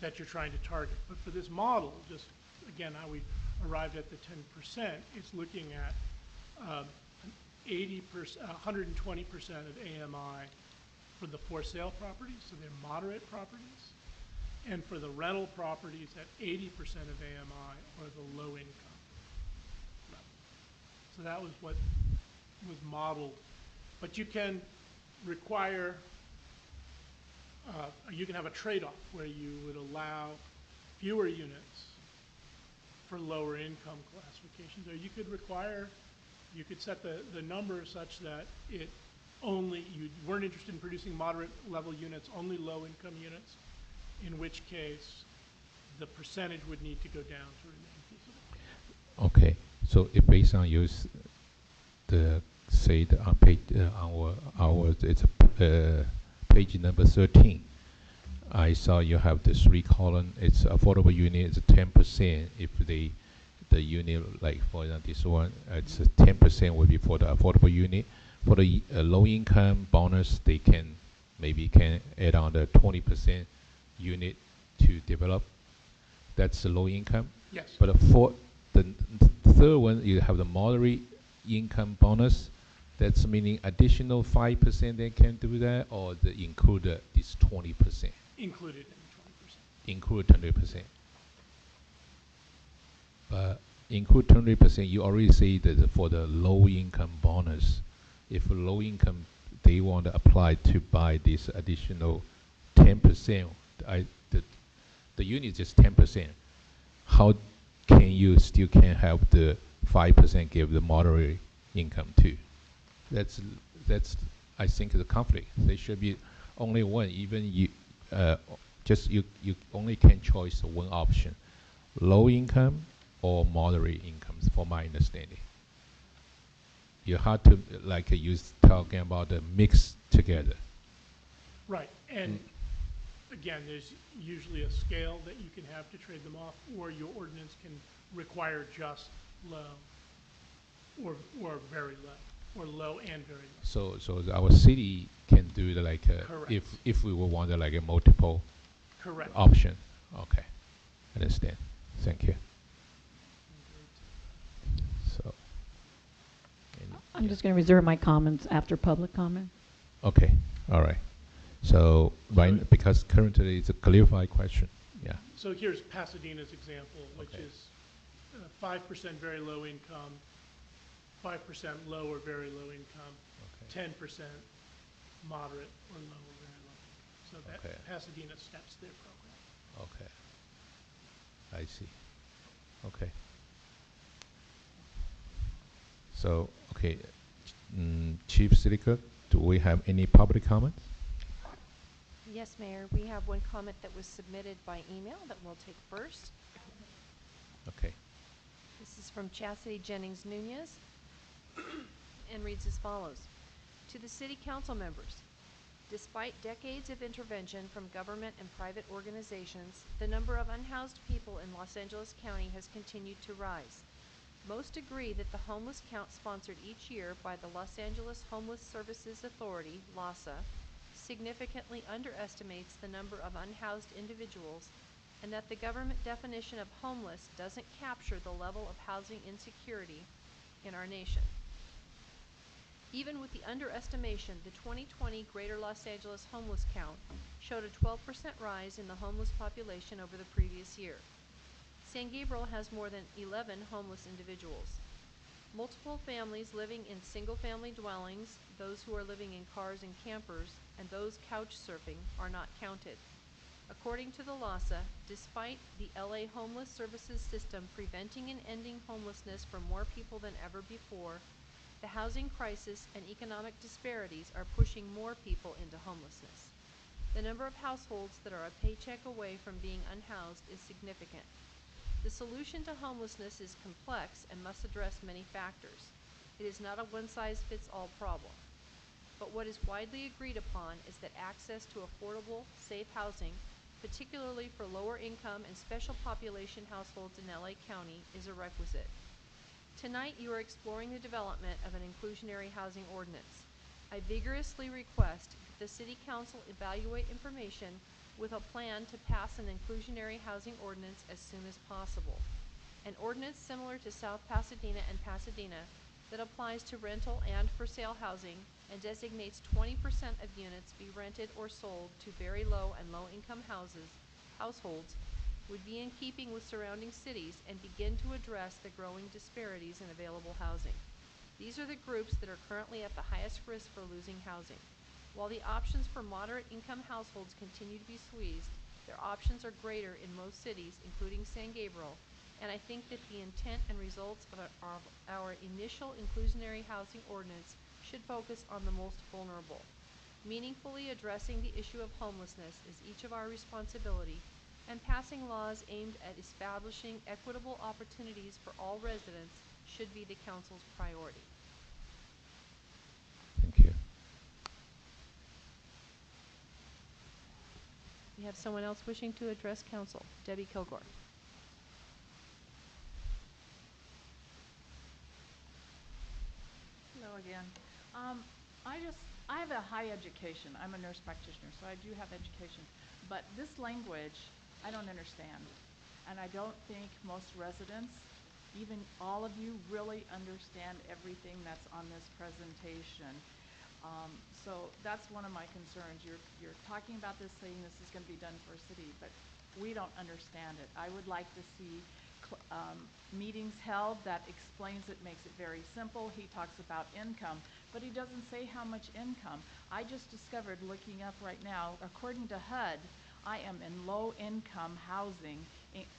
that you're trying to target. But for this model, just again, how we arrived at the 10%, it's looking at 120% of AMI for the for sale properties, so they're moderate properties, and for the rental properties at 80% of AMI or the low income level. So that was what was modeled. But you can require, you can have a trade-off where you would allow fewer units for lower income classifications, or you could require, you could set the number such that it only, you weren't interested in producing moderate level units, only low income units, in which case the percentage would need to go down to remain feasible. okay, so if based on the say on page it's page number 13. I saw you have the 3 column. It's affordable unit is 10%. If the unit, like for example this one, it's 10% will be for the affordable unit. For the low income bonus, they can add on the 20% unit to develop. That's the low income. Yes. But for the third one, you have the moderate income bonus. That's meaning additional 5% they can do that, or include this 20%. Included in 20%. Include 20%. But include 20%, you already say that for the low income bonus, if low income they want to apply to buy this additional 10%, the unit is just 10%. How can you still can have the 5% give the moderate income too? That's I think the conflict. There should be only one. Even you you only can choose one option, low income or moderate incomes. For my understanding, you have to like use talking about the mix together. Right, and again, there's usually a scale that you can have to trade them off, or your ordinance can require just low or very low, or low and very low. So our city can do the Correct. if we would want a multiple Correct. option. Okay, understand. Thank you. So I'm just going to reserve my comments after public comment. okay, all right. So because currently it's a clarified question. Yeah. So here's Pasadena's example, which Okay. is 5% very low income, 5% low or very low income, Okay. 10% moderate or low or very low income. So that Okay. Pasadena steps their program. Okay. I see. Okay. So, okay, Chief City Clerk, do we have any public comments? Yes, Mayor, we have one comment that was submitted by email that we'll take first. Okay. This is from Chastity Jennings Nunez and reads as follows. To the City Council members, despite decades of intervention from government and private organizations, the number of unhoused people in Los Angeles County has continued to rise. Most agree that the homeless count sponsored each year by the Los Angeles Homeless Services Authority, LAHSA, significantly underestimates the number of unhoused individuals, and that the government definition of homeless doesn't capture the level of housing insecurity in our nation. Even with the underestimation, the 2020 Greater Los Angeles homeless count showed a 12% rise in the homeless population over the previous year. San Gabriel has more than 11 homeless individuals. Multiple families living in single-family dwellings, those who are living in cars and campers, and those couch surfing are not counted. According to the LAHSA, despite the LA homeless services system preventing and ending homelessness for more people than ever before, the housing crisis and economic disparities are pushing more people into homelessness. The number of households that are a paycheck away from being unhoused is significant. The solution to homelessness is complex and must address many factors. It is not a one-size-fits-all problem. But what is widely agreed upon is that access to affordable, safe housing, particularly for lower income and special population households in LA County, is a requisite. Tonight you are exploring the development of an inclusionary housing ordinance. I vigorously request that the City Council evaluate information with a plan to pass an inclusionary housing ordinance as soon as possible. An ordinance similar to South Pasadena and Pasadena that applies to rental and for sale housing and designates 20% of units be rented or sold to very low and low income households would be in keeping with surrounding cities and begin to address the growing disparities in available housing. These are the groups that are currently at the highest risk for losing housing. While the options for moderate income households continue to be squeezed, their options are greater in most cities, including San Gabriel, and I think that the intent and results of our initial inclusionary housing ordinance should focus on the most vulnerable. Meaningfully addressing the issue of homelessness is each of our responsibility, and passing laws aimed at establishing equitable opportunities for all residents should be the Council's priority. Thank you. We have someone else wishing to address Council. Debbie Kilgore. Hello again. I have a high education. I'm a nurse practitioner, so I do have education. But this language, I don't understand. And I don't think most residents, even all of you, really understand everything that's on this presentation. So that's one of my concerns. You're talking about this, saying this is going to be done for a city, but we don't understand it. I would like to see meetings held that explains it, makes it very simple. He talks about income, but he doesn't say how much income. I just discovered, looking up right now, according to HUD, I am in low income housing.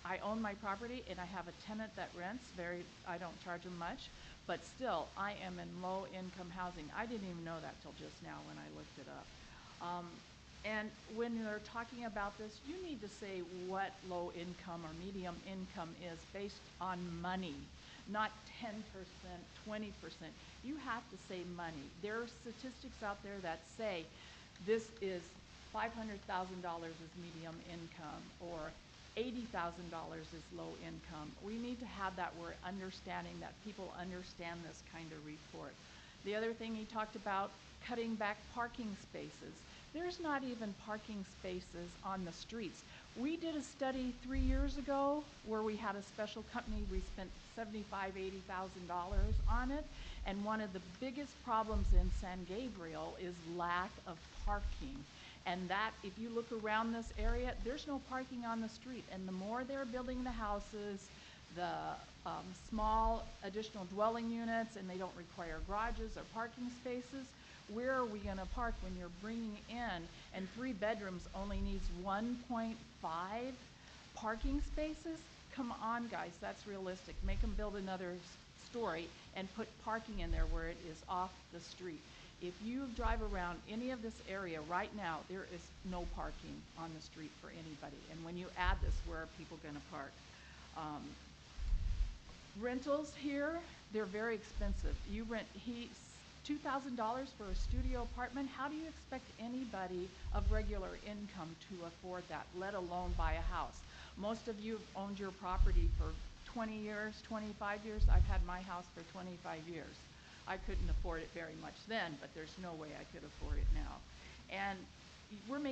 I own my property and I have a tenant that rents. I don't charge him much, but still I am in low income housing. I didn't even know that till just now when I looked it up. And when they're talking about this, you need to say what low income or medium income is based on money, not 10%, 20%. You have to say money. There are statistics out there that say this is $500,000 is medium income or $80,000 is low income. We need to have that we're understanding, that people understand this kind of report. The other thing he talked about, cutting back parking spaces. There's not even parking spaces on the streets. We did a study 3 years ago where we had a special company. We spent $75,000, $80,000 on it. And one of the biggest problems in San Gabriel is lack of parking. And that, if you look around this area, there's no parking on the street. And the more they're building the houses, the small additional dwelling units, and they don't require garages or parking spaces. Where are we gonna park when you're bringing in, and 3 bedrooms only needs 1.5 parking spaces? Come on, guys, that's realistic. Make them build another story and put parking in there where it is off the street. If you drive around any of this area right now, there is no parking on the street for anybody. And when you add this, where are people gonna park? Rentals here, they're very expensive. You rent $2,000 for a studio apartment. How do you expect anybody of regular income to afford that, let alone buy a house? Most of you have owned your property for 20 years, 25 years. I've had my house for 25 years. I couldn't afford it very much then, but there's no way I could afford it now. And we're making